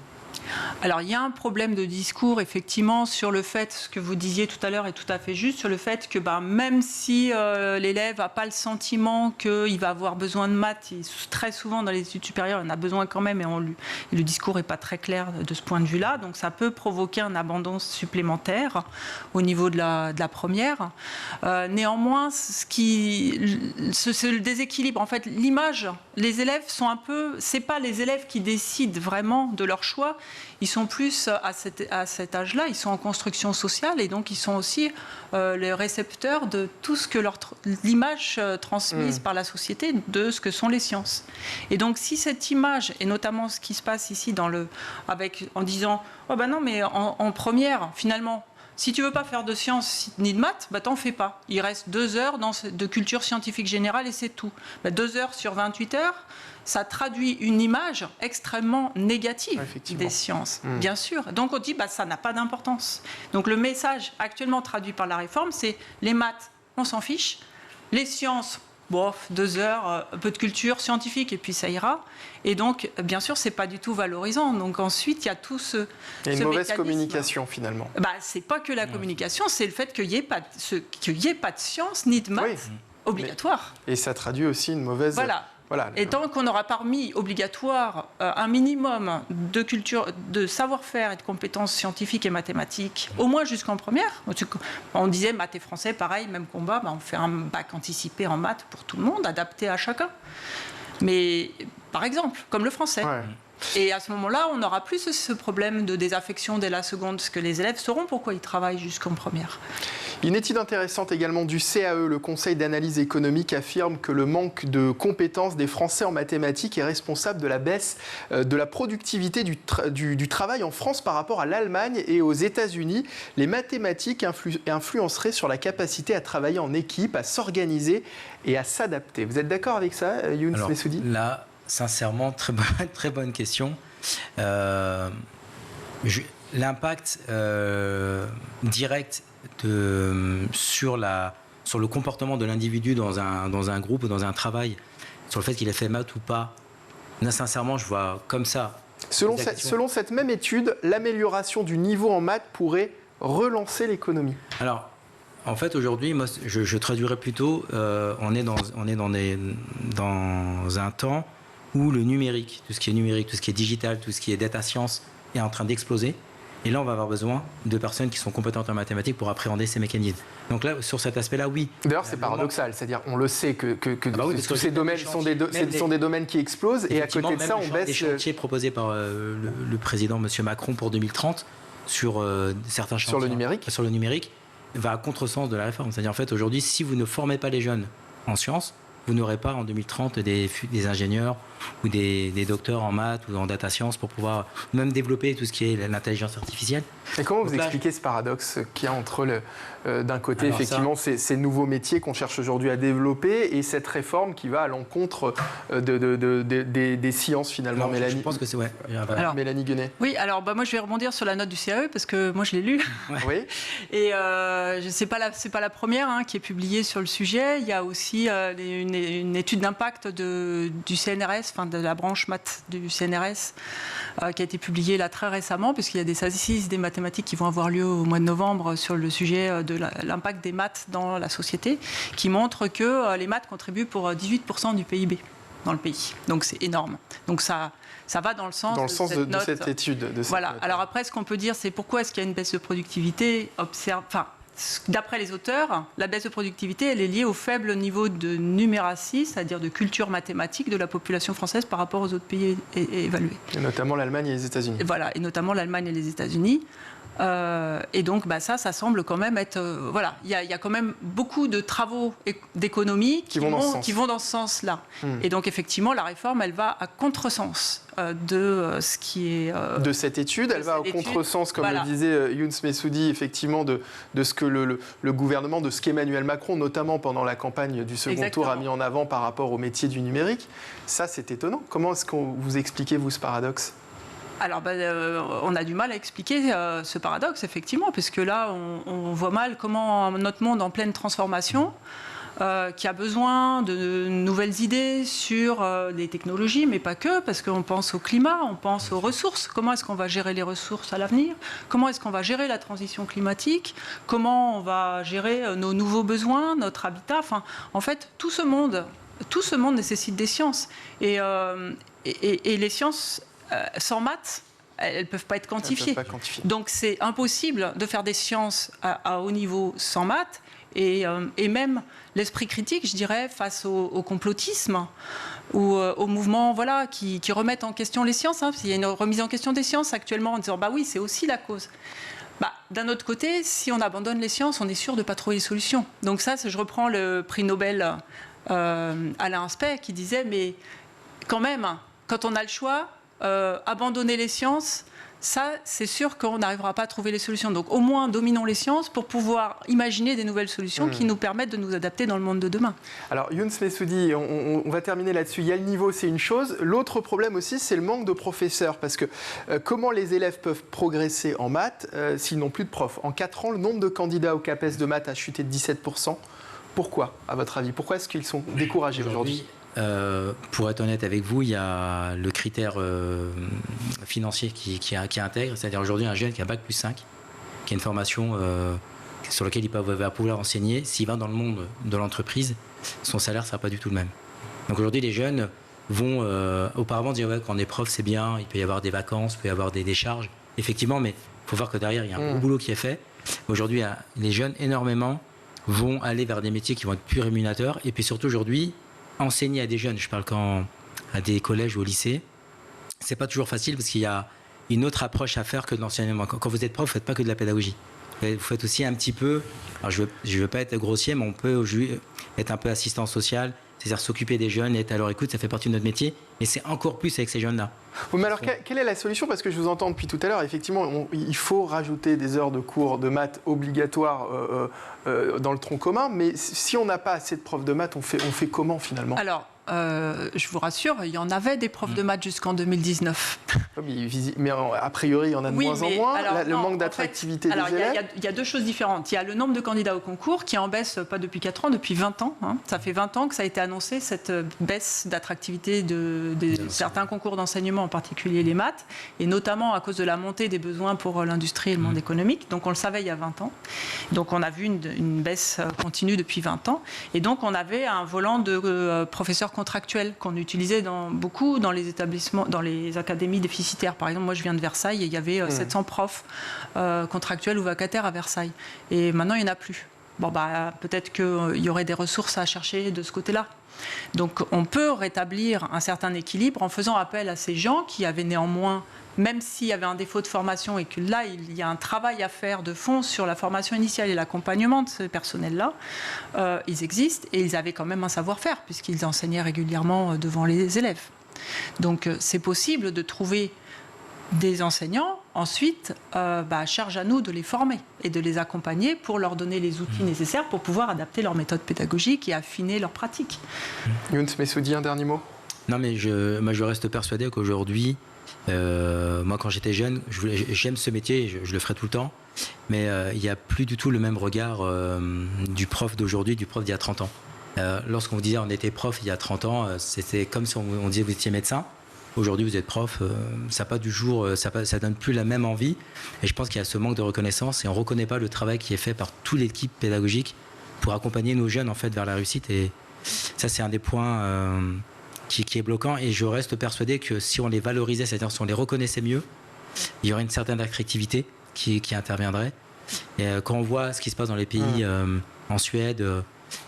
Alors, il y a un problème de discours, effectivement, sur le fait, ce que vous disiez tout à l'heure est tout à fait juste, sur le fait que même si l'élève n'a pas le sentiment qu'il va avoir besoin de maths, très souvent dans les études supérieures, il en a besoin quand même, et le discours n'est pas très clair de ce point de vue-là. Donc, ça peut provoquer un abandon supplémentaire au niveau de la première. Néanmoins, le déséquilibre, en fait, l'image, les élèves sont c'est pas les élèves qui décident vraiment de leur choix. Ils sont plus à cet âge-là, ils sont en construction sociale et donc ils sont aussi les récepteurs de tout ce que l'image transmise par la société de ce que sont les sciences. Et donc si cette image, et notamment ce qui se passe ici en disant « Oh ben non, mais en première, finalement, si tu veux pas faire de sciences ni de maths, t'en fais pas. Il reste 2 heures de culture scientifique générale et c'est tout. 2 heures sur 28 heures, ça traduit une image extrêmement négative des sciences, bien sûr. Donc on dit ça n'a pas d'importance. Donc le message actuellement traduit par la réforme, c'est les maths, on s'en fiche. Les sciences, 2 heures, un peu de culture scientifique et puis ça ira. Et donc, bien sûr, c'est pas du tout valorisant. Donc ensuite, il y a tout ce Il y a une mauvaise communication finalement. C'est pas que la communication, c'est le fait qu'il n'y ait pas de sciences ni de maths obligatoire. Et ça traduit aussi une mauvaise... Voilà. Et tant qu'on n'aura pas remis obligatoire un minimum de culture, de savoir-faire et de compétences scientifiques et mathématiques, au moins jusqu'en première. On disait maths et français, pareil, même combat, on fait un bac anticipé en maths pour tout le monde, adapté à chacun. Mais par exemple, comme le français. Ouais. Et à ce moment-là, on n'aura plus ce problème de désaffection dès la seconde, parce que les élèves sauront pourquoi ils travaillent jusqu'en première. Une étude intéressante également du CAE, le Conseil d'analyse économique, affirme que le manque de compétences des Français en mathématiques est responsable de la baisse de la productivité du travail en France par rapport à l'Allemagne et aux États-Unis. Les mathématiques influenceraient sur la capacité à travailler en équipe, à s'organiser et à s'adapter. Vous êtes d'accord avec ça, Younes Messoudi ? Là, sincèrement, très bonne question. L'impact direct sur le comportement de l'individu dans un groupe ou dans un travail, sur le fait qu'il ait fait maths ou pas, là, sincèrement, je vois comme ça. Selon cette même étude, l'amélioration du niveau en maths pourrait relancer l'économie. Alors, en fait, aujourd'hui, moi, je traduirais plutôt, on est dans un temps où le numérique, tout ce qui est numérique, tout ce qui est digital, tout ce qui est data science est en train d'exploser. Et là, on va avoir besoin de personnes qui sont compétentes en mathématiques pour appréhender ces mécanismes. Donc là, sur cet aspect-là, oui. D'ailleurs, c'est paradoxal. C'est-à-dire, on le sait que tous ces domaines sont des domaines qui explosent. Et à côté de ça, on baisse... des chantiers proposés par le président, M. Macron, pour 2030, sur certains chantiers... Sur le numérique, va à contresens de la réforme. C'est-à-dire, en fait, aujourd'hui, si vous ne formez pas les jeunes en sciences, vous n'aurez pas en 2030 des ingénieurs ou des docteurs en maths ou en data science pour pouvoir même développer tout ce qui est l'intelligence artificielle. Et comment vous expliquez ce paradoxe qu'il y a entre, d'un côté, effectivement, ces nouveaux métiers qu'on cherche aujourd'hui à développer et cette réforme qui va à l'encontre des sciences, finalement, alors, Mélanie? Je pense que c'est... Ouais. Alors, Mélanie Guenet. Oui, alors moi je vais rebondir sur la note du CAE parce que moi je l'ai lu. Ouais. Oui. Et c'est pas la première qui est publiée sur le sujet. Il y a aussi une étude d'impact du CNRS, enfin de la branche maths du CNRS, qui a été publiée là très récemment, puisqu'il y a des assises des mathématiques qui vont avoir lieu au mois de novembre sur le sujet de l'impact des maths dans la société, qui montre que les maths contribuent pour 18% du PIB dans le pays. Donc c'est énorme. Donc ça va dans le sens de cette étude. Voilà. Alors après, ce qu'on peut dire, c'est pourquoi est-ce qu'il y a une baisse de productivité d'après les auteurs, la baisse de productivité, elle est liée au faible niveau de numératie, c'est-à-dire de culture mathématique de la population française par rapport aux autres pays évalués. Et notamment l'Allemagne et les États-Unis. Et voilà, et notamment l'Allemagne et les États-Unis. Et donc, ça semble quand même être... voilà, il y a quand même beaucoup de travaux d'économie qui vont dans ce sens-là. Et donc, effectivement, la réforme, elle va à contresens de ce qui est... de cette étude, elle va au contresens, comme le disait Younes Messoudi, effectivement, de ce que le gouvernement, de ce qu'Emmanuel Macron, notamment pendant la campagne du second tour, a mis en avant par rapport au métier du numérique. Ça, c'est étonnant. Comment est-ce que vous expliquez, vous, ce paradoxe ? Alors, on a du mal à expliquer ce paradoxe, effectivement, puisque là, on voit mal comment notre monde en pleine transformation, qui a besoin de nouvelles idées sur les technologies, mais pas que, parce qu'on pense au climat, on pense aux ressources. Comment est-ce qu'on va gérer les ressources à l'avenir ? Comment est-ce qu'on va gérer la transition climatique ? Comment on va gérer nos nouveaux besoins, notre habitat ? Enfin, en fait, tout ce monde nécessite des sciences. Et les sciences... sans maths, elles ne peuvent pas être quantifiées. Donc c'est impossible de faire des sciences à haut niveau sans maths. Et même l'esprit critique, je dirais, face au complotisme ou aux mouvements qui remettent en question les sciences. Il y a une remise en question des sciences actuellement en disant oui, c'est aussi la cause. D'un autre côté, si on abandonne les sciences, on est sûr de ne pas trouver les solutions. Donc ça, je reprends le prix Nobel Alain Aspect qui disait, mais quand même, quand on a le choix... abandonner les sciences, ça, c'est sûr qu'on n'arrivera pas à trouver les solutions. Donc, au moins, dominons les sciences pour pouvoir imaginer des nouvelles solutions qui nous permettent de nous adapter dans le monde de demain. Alors, Younes Messoudi, on va terminer là-dessus. Il y a le niveau, c'est une chose. L'autre problème aussi, c'est le manque de professeurs. Parce que comment les élèves peuvent progresser en maths s'ils n'ont plus de profs ? En 4 ans, le nombre de candidats au CAPES de maths a chuté de 17%. Pourquoi, à votre avis ? Pourquoi est-ce qu'ils sont découragés aujourd'hui ? Pour être honnête avec vous, il y a le critère financier qui intègre, c'est-à-dire aujourd'hui un jeune qui a bac plus 5, qui a une formation sur laquelle il va pouvoir enseigner, s'il va dans le monde de l'entreprise, son salaire ne sera pas du tout le même. Donc aujourd'hui les jeunes vont auparavant dire quand on est prof c'est bien, il peut y avoir des vacances, il peut y avoir des charges, effectivement, mais il faut voir que derrière il y a un gros boulot qui est fait. Aujourd'hui les jeunes énormément vont aller vers des métiers qui vont être plus rémunérateurs, et puis surtout aujourd'hui enseigner à des jeunes, je parle à des collèges ou au lycée, c'est pas toujours facile parce qu'il y a une autre approche à faire que de l'enseignement. Quand vous êtes prof, vous faites pas que de la pédagogie. Vous faites aussi un petit peu, alors je veux pas être grossier, mais on peut être un peu assistant social, c'est-à-dire s'occuper des jeunes, être à leur écoute, ça fait partie de notre métier, et c'est encore plus avec ces jeunes-là. Oui, mais alors, quelle est la solution ? Parce que je vous entends depuis tout à l'heure, effectivement, il faut rajouter des heures de cours de maths obligatoires dans le tronc commun, mais si on n'a pas assez de profs de maths, on fait comment finalement ? Alors, je vous rassure, il y en avait des profs de maths jusqu'en 2019. Mais a priori, il y en a de moins en moins. Alors, le manque d'attractivité des élèves. Il y a deux choses différentes. Il y a le nombre de candidats au concours qui en baisse pas depuis 4 ans, depuis 20 ans. Ça fait 20 ans que ça a été annoncé, cette baisse d'attractivité de certains concours d'enseignement, en particulier les maths, et notamment à cause de la montée des besoins pour l'industrie et le monde économique. Donc on le savait il y a 20 ans. Donc on a vu une baisse continue depuis 20 ans. Et donc on avait un volant de professeurs contractuels qu'on utilisait beaucoup dans les établissements, dans les académies déficitaires. Par exemple, moi je viens de Versailles et il y avait 700 profs contractuels ou vacataires à Versailles. Et maintenant il n'y en a plus. Peut-être qu'il y aurait des ressources à chercher de ce côté-là. Donc on peut rétablir un certain équilibre en faisant appel à ces gens qui avaient néanmoins, même s'il y avait un défaut de formation et que là, il y a un travail à faire de fond sur la formation initiale et l'accompagnement de ce personnel-là, ils existent et ils avaient quand même un savoir-faire puisqu'ils enseignaient régulièrement devant les élèves. Donc c'est possible de trouver des enseignants. Ensuite, charge à nous de les former et de les accompagner pour leur donner les outils nécessaires pour pouvoir adapter leur méthode pédagogique et affiner leur pratique. Younes Messoudi, un dernier mot ? Non, mais je reste persuadé qu'aujourd'hui, moi quand j'étais jeune, j'aime ce métier, je le ferai tout le temps, mais il n'y a plus du tout le même regard du prof d'aujourd'hui, du prof d'il y a 30 ans. Lorsqu'on vous disait on était prof il y a 30 ans, c'était comme si on disait vous étiez médecin. Aujourd'hui, vous êtes prof, ça pas du jour, ça donne plus la même envie. Et je pense qu'il y a ce manque de reconnaissance et on reconnaît pas le travail qui est fait par toute l'équipe pédagogique pour accompagner nos jeunes en fait vers la réussite. Et ça, c'est un des points qui est bloquant. Et je reste persuadé que si on les valorisait, c'est-à-dire si on les reconnaissait mieux, il y aurait une certaine attractivité qui interviendrait. Et quand on voit ce qui se passe dans les pays, en Suède,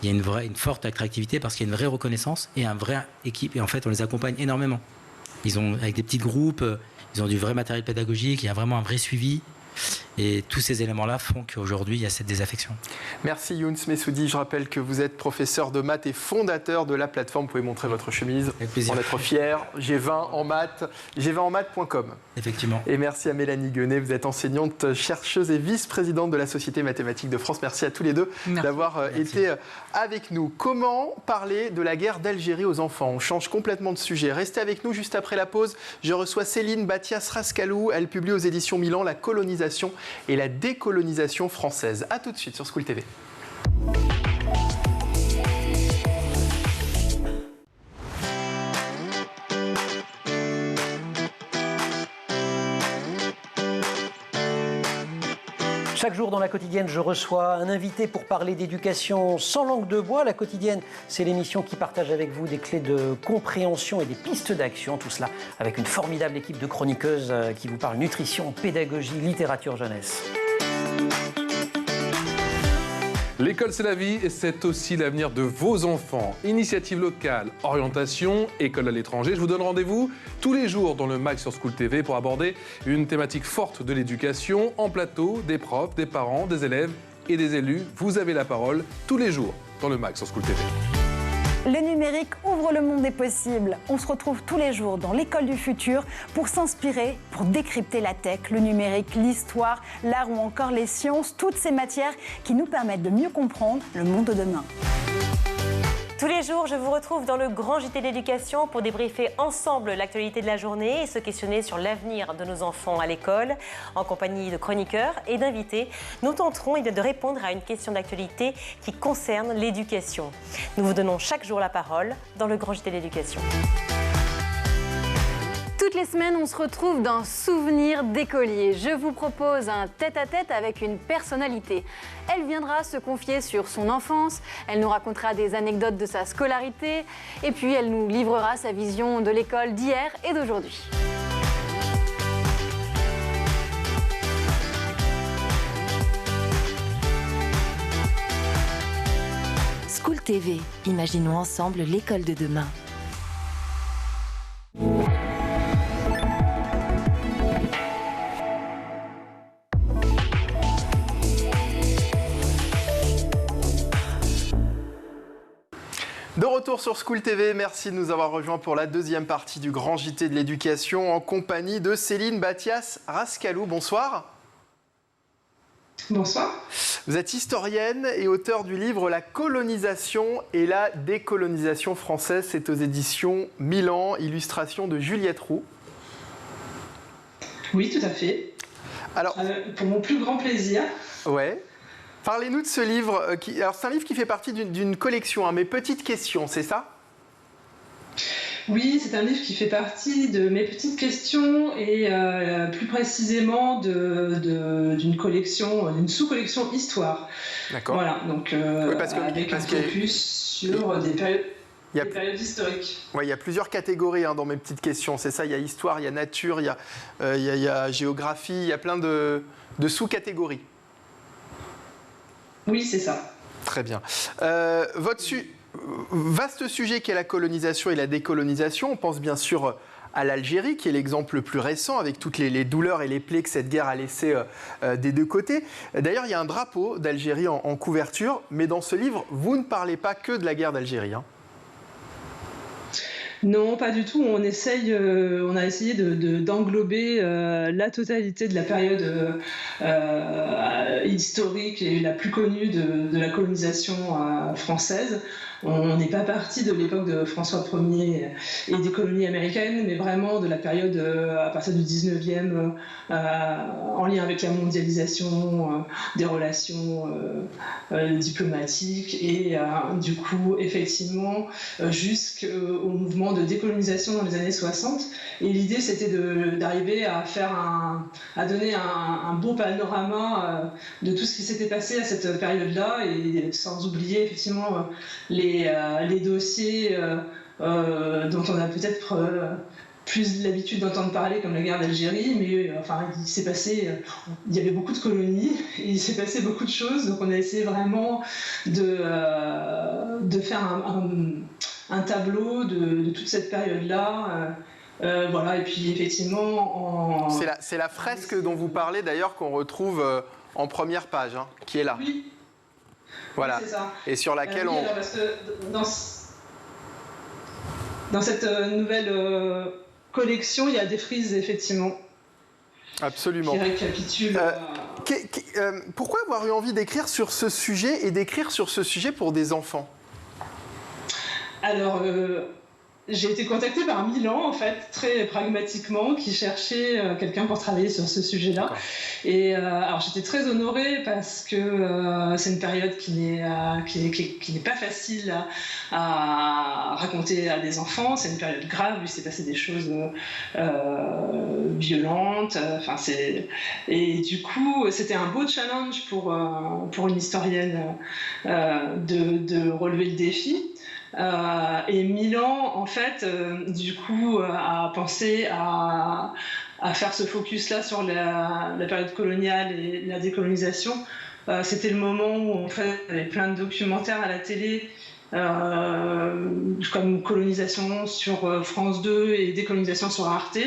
il y a une forte attractivité parce qu'il y a une vraie reconnaissance et une vraie équipe. Et en fait, on les accompagne énormément. Avec des petits groupes, ils ont du vrai matériel pédagogique, il y a vraiment un vrai suivi. Et tous ces éléments-là font qu'aujourd'hui, il y a cette désaffection. Merci Younes Messoudi. Je rappelle que vous êtes professeur de maths et fondateur de la plateforme. Vous pouvez montrer votre chemise pour être fier. G20 en maths, g20enmaths.com. Effectivement. Et merci à Mélanie Guenet. Vous êtes enseignante, chercheuse et vice-présidente de la Société mathématique de France. Merci à tous les deux d'avoir été avec nous. Comment parler de la guerre d'Algérie aux enfants ? On change complètement de sujet. Restez avec nous juste après la pause. Je reçois Céline Bathias-Rascalou. Elle publie aux éditions Milan La colonisation et la décolonisation française. A tout de suite sur School TV. Chaque jour dans La Quotidienne, je reçois un invité pour parler d'éducation sans langue de bois. La Quotidienne, c'est l'émission qui partage avec vous des clés de compréhension et des pistes d'action. Tout cela avec une formidable équipe de chroniqueuses qui vous parlent nutrition, pédagogie, littérature jeunesse. L'école, c'est la vie et c'est aussi l'avenir de vos enfants. Initiative locale, orientation, école à l'étranger. Je vous donne rendez-vous tous les jours dans le MAG sur School TV pour aborder une thématique forte de l'éducation en plateau, des profs, des parents, des élèves et des élus. Vous avez la parole tous les jours dans le MAG sur School TV. Le numérique ouvre le monde des possibles. On se retrouve tous les jours dans l'école du futur pour s'inspirer, pour décrypter la tech, le numérique, l'histoire, l'art ou encore les sciences, toutes ces matières qui nous permettent de mieux comprendre le monde de demain. Tous les jours, je vous retrouve dans le Grand JT d'éducation pour débriefer ensemble l'actualité de la journée et se questionner sur l'avenir de nos enfants à l'école. En compagnie de chroniqueurs et d'invités, nous tenterons de répondre à une question d'actualité qui concerne l'éducation. Nous vous donnons chaque jour la parole dans le Grand JT d'éducation. Toutes les semaines, on se retrouve dans Souvenirs d'écolier. Je vous propose un tête-à-tête avec une personnalité. Elle viendra se confier sur son enfance, elle nous racontera des anecdotes de sa scolarité et puis elle nous livrera sa vision de l'école d'hier et d'aujourd'hui. School TV, imaginons ensemble l'école de demain. De retour sur School TV, merci de nous avoir rejoints pour la deuxième partie du Grand JT de l'éducation en compagnie de Céline Bathias-Rascalou. Bonsoir. Bonsoir. Vous êtes historienne et auteure du livre « La colonisation et la décolonisation française ». C'est aux éditions Milan, illustration de Juliette Roux. Oui, tout à fait. Alors, pour mon plus grand plaisir. Ouais. Parlez-nous de ce livre. Alors, c'est un livre qui fait partie d'une collection, Mes petites questions, c'est ça ? Oui, c'est un livre qui fait partie de mes petites questions et plus précisément d'une collection, d'une sous-collection histoire. D'accord. Voilà, donc avec un focus sur des périodes historiques. Ouais, il y a plusieurs catégories dans mes petites questions, c'est ça. Il y a histoire, il y a nature, il y a géographie, il y a plein de sous-catégories. Oui, c'est ça. Très bien. Vaste sujet qu'est la colonisation et la décolonisation. On pense bien sûr à l'Algérie, qui est l'exemple le plus récent, avec toutes les douleurs et les plaies que cette guerre a laissées des deux côtés. D'ailleurs, il y a un drapeau d'Algérie en couverture, mais dans ce livre, vous ne parlez pas que de la guerre d'Algérie. Non, pas du tout. On a essayé d'englober la totalité de la période historique et la plus connue de la colonisation française. On n'est pas parti de l'époque de François Ier et des colonies américaines, mais vraiment de la période à partir du 19e, en lien avec la mondialisation des relations diplomatiques et du coup, effectivement, jusqu'au mouvement de décolonisation dans les années 60. Et l'idée, c'était d'arriver à donner un beau panorama de tout ce qui s'était passé à cette période-là, et sans oublier effectivement les dossiers dont on a peut-être plus l'habitude d'entendre parler, comme la guerre d'Algérie, mais il y avait beaucoup de colonies, et il s'est passé beaucoup de choses, donc on a essayé vraiment de faire un tableau de toute cette période-là. Voilà, et puis effectivement... C'est la fresque dont vous parlez d'ailleurs qu'on retrouve en première page, qui est là. Oui. Voilà. Oui, c'est ça. Et sur laquelle alors, parce que dans cette nouvelle collection, il y a des frises, effectivement. Absolument. Qui récapitulent... pourquoi avoir eu envie d'écrire sur ce sujet et d'écrire sur ce sujet pour des enfants ? Alors, j'ai été contactée par Milan, en fait, très pragmatiquement, qui cherchait quelqu'un pour travailler sur ce sujet-là. Et alors, j'étais très honorée parce que c'est une période qui n'est pas facile à raconter à des enfants. C'est une période grave, il s'est passé des choses violentes. Et du coup, c'était un beau challenge pour une historienne de relever le défi. Et Milan, en fait, du coup, a pensé à faire ce focus-là sur la période coloniale et la décolonisation. C'était le moment où, en fait, il y avait plein de documentaires à la télé, comme Colonisation sur France 2 et Décolonisation sur Arte,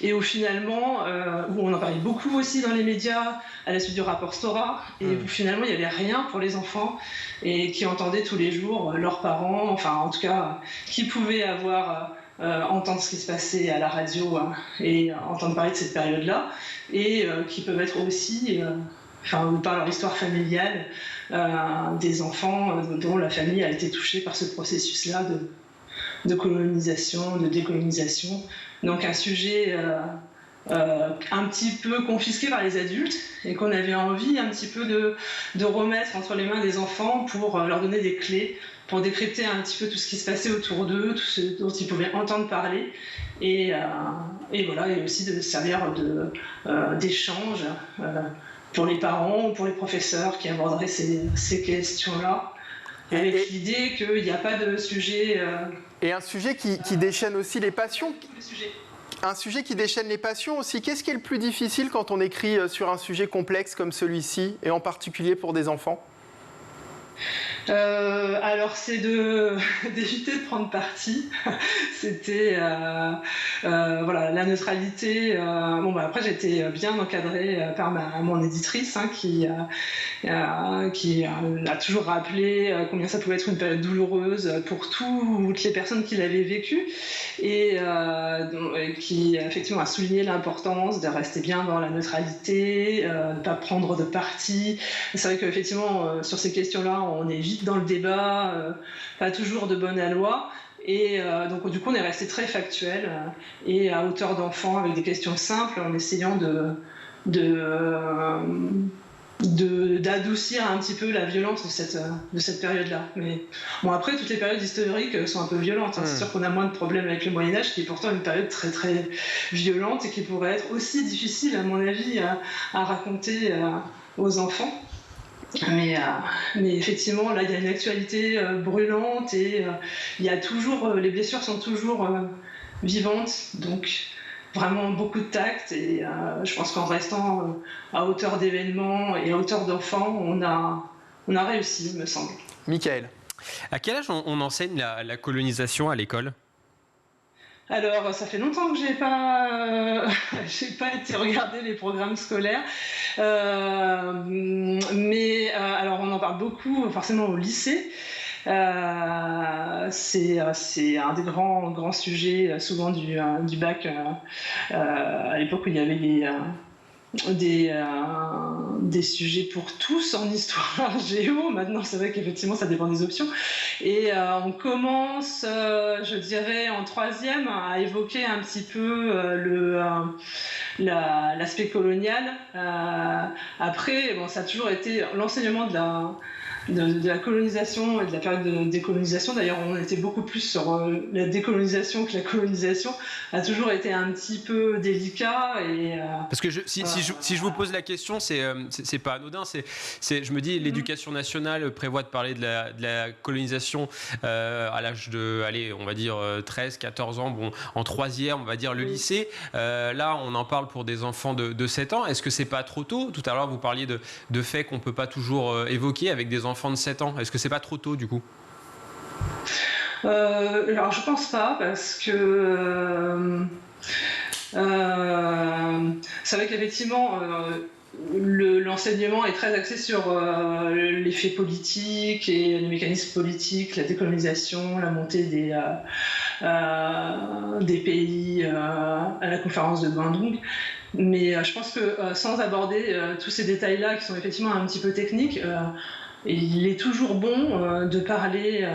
et où finalement, où on en parlait beaucoup aussi dans les médias, à la suite du rapport Stora, et où finalement il n'y avait rien pour les enfants, et qui entendaient tous les jours leurs parents, enfin en tout cas, qui pouvaient entendre ce qui se passait à la radio et entendre parler de cette période-là, et qui peuvent être aussi... par leur histoire familiale, des enfants dont la famille a été touchée par ce processus-là de colonisation, de décolonisation. Donc un sujet un petit peu confisqué par les adultes, et qu'on avait envie un petit peu de remettre entre les mains des enfants pour leur donner des clés, pour décrypter un petit peu tout ce qui se passait autour d'eux, tout ce dont ils pouvaient entendre parler, et voilà, et aussi de servir d'échange pour les parents ou pour les professeurs qui aborderaient ces questions-là, avec l'idée qu'il n'y a pas de sujet... Et un sujet qui déchaîne aussi les passions. Un sujet qui déchaîne les passions aussi. Qu'est-ce qui est le plus difficile quand on écrit sur un sujet complexe comme celui-ci, et en particulier pour des enfants ? Alors c'est d'éviter de prendre parti. C'était voilà, la neutralité. Après j'ai été bien encadrée par mon éditrice qui a toujours rappelé combien ça pouvait être une période douloureuse pour toutes les personnes qui l'avaient vécue et qui effectivement a souligné l'importance de rester bien dans la neutralité, de ne pas prendre de parti. C'est vrai qu'effectivement sur ces questions-là on est vite dans le débat, pas toujours de bonne aloi. Et donc du coup on est resté très factuel et à hauteur d'enfant avec des questions simples en essayant d'adoucir un petit peu la violence de cette période-là. Mais bon, après, toutes les périodes historiques sont un peu violentes. C'est sûr qu'on a moins de problèmes avec le Moyen-Âge, qui est pourtant une période très très violente et qui pourrait être aussi difficile, à mon avis, à raconter aux enfants. Mais effectivement, là, il y a une actualité brûlante et il y a toujours, les blessures sont toujours vivantes, donc vraiment beaucoup de tact et je pense qu'en restant à hauteur d'événements et à hauteur d'enfants, on a réussi, il me semble. Michael. À quel âge on enseigne la colonisation à l'école ? Alors, ça fait longtemps que j'ai pas été regarder les programmes scolaires, mais alors on en parle beaucoup forcément au lycée. C'est un des grands sujets souvent du bac à l'époque où il y avait des sujets pour tous en histoire géo. Maintenant c'est vrai qu'effectivement ça dépend des options et on commence je dirais en 3e à évoquer un petit peu l'aspect colonial. Après ça a toujours été l'enseignement de la colonisation et de la période de décolonisation. D'ailleurs, on était beaucoup plus sur la décolonisation que la colonisation. A toujours été un petit peu délicat. Parce que si je vous pose la question, c'est pas anodin. Je me dis, l'éducation nationale prévoit de parler de la colonisation à l'âge de, allez, on va dire 13, 14 ans, bon, en 3e, on va dire le lycée. Là, on en parle pour des enfants de 7 ans. Est-ce que c'est pas trop tôt ? Tout à l'heure, vous parliez de faits qu'on peut pas toujours évoquer avec des enfants de 7 ans. Est-ce que c'est pas trop tôt du coup ? Alors je pense pas parce que c'est vrai qu'effectivement l'enseignement est très axé sur les faits politiques et les mécanismes politiques, la décolonisation, la montée des pays à la conférence de Bandung. Mais je pense que sans aborder tous ces détails-là qui sont effectivement un petit peu techniques, il est toujours bon de parler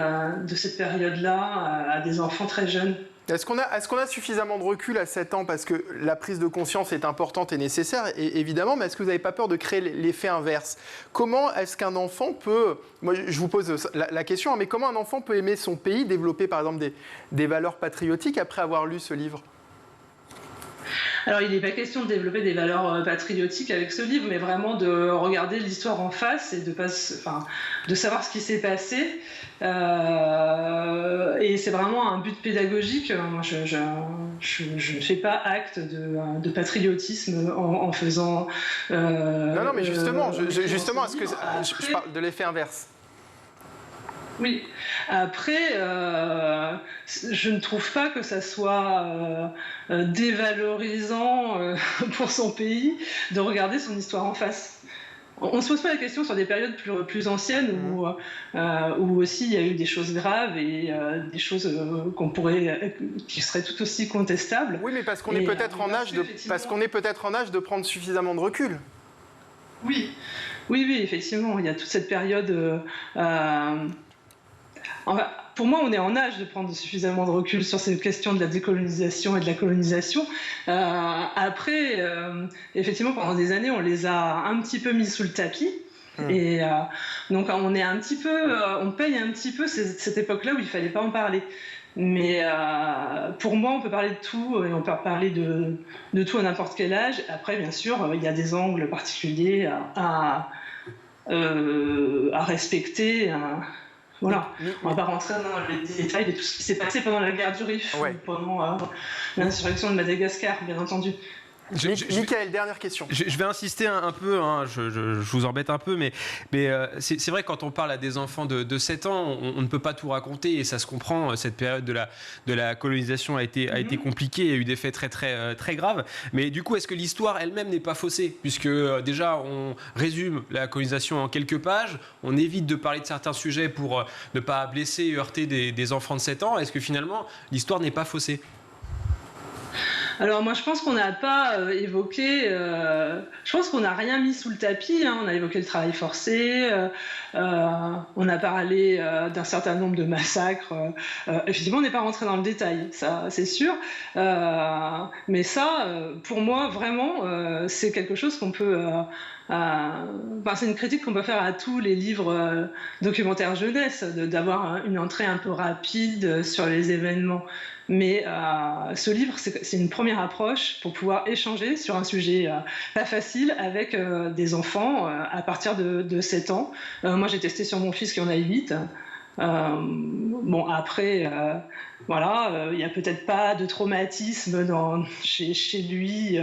de cette période-là à des enfants très jeunes. Est-ce qu'on a suffisamment de recul à 7 ans parce que la prise de conscience est importante et nécessaire, évidemment, mais est-ce que vous n'avez pas peur de créer l'effet inverse ? Comment est-ce qu'un enfant peut... Moi, je vous pose la question, mais comment un enfant peut aimer son pays, développer par exemple des valeurs patriotiques après avoir lu ce livre ? Alors, il n'est pas question de développer des valeurs patriotiques avec ce livre, mais vraiment de regarder l'histoire en face et de savoir ce qui s'est passé. Et c'est vraiment un but pédagogique. Moi, je ne fais pas acte de patriotisme en faisant... non, mais justement, est-ce que je parle de l'effet inverse ? Oui. Après, je ne trouve pas que ça soit dévalorisant pour son pays de regarder son histoire en face. On ne se pose pas la question sur des périodes plus anciennes où aussi il y a eu des choses graves et des choses qui seraient tout aussi contestables. Oui, mais parce qu'on est peut-être en âge de prendre suffisamment de recul. Oui, effectivement, il y a toute cette période. Pour moi, on est en âge de prendre suffisamment de recul sur ces questions de la décolonisation et de la colonisation. Après, effectivement, pendant des années, on les a un petit peu mis sous le tapis. Et donc, on paye un petit peu cette époque-là où il ne fallait pas en parler. Mais pour moi, on peut parler de tout et on peut parler de tout à n'importe quel âge. Après, bien sûr, il y a des angles particuliers à respecter. Voilà, on ne va pas rentrer dans les détails de tout ce qui s'est passé pendant la guerre du Rif, pendant l'insurrection de Madagascar, bien entendu. Michael, dernière question. Je vais insister un peu, hein, je vous embête un peu, mais c'est vrai, quand on parle à des enfants de 7 ans, on ne peut pas tout raconter, et ça se comprend. Cette période de la colonisation a été compliquée, il y a eu des faits très graves. Mais du coup, est-ce que l'histoire elle-même n'est pas faussée? Puisque déjà, on résume la colonisation en quelques pages, on évite de parler de certains sujets pour ne pas blesser et heurter des enfants de 7 ans. Est-ce que finalement, l'histoire n'est pas faussée? Alors moi je pense qu'on n'a pas évoqué, je pense qu'on n'a rien mis sous le tapis, hein. On a évoqué le travail forcé, on a parlé d'un certain nombre de massacres, effectivement on n'est pas rentré dans le détail, ça c'est sûr, mais ça pour moi vraiment c'est quelque chose qu'on peut... c'est une critique qu'on peut faire à tous les livres documentaires jeunesse, d'avoir une entrée un peu rapide sur les événements. Mais ce livre, c'est une première approche pour pouvoir échanger sur un sujet pas facile avec des enfants à partir de 7 ans. Moi, j'ai testé sur mon fils qui en a 8. Bon, après, voilà, il n'y a peut-être pas de traumatisme chez lui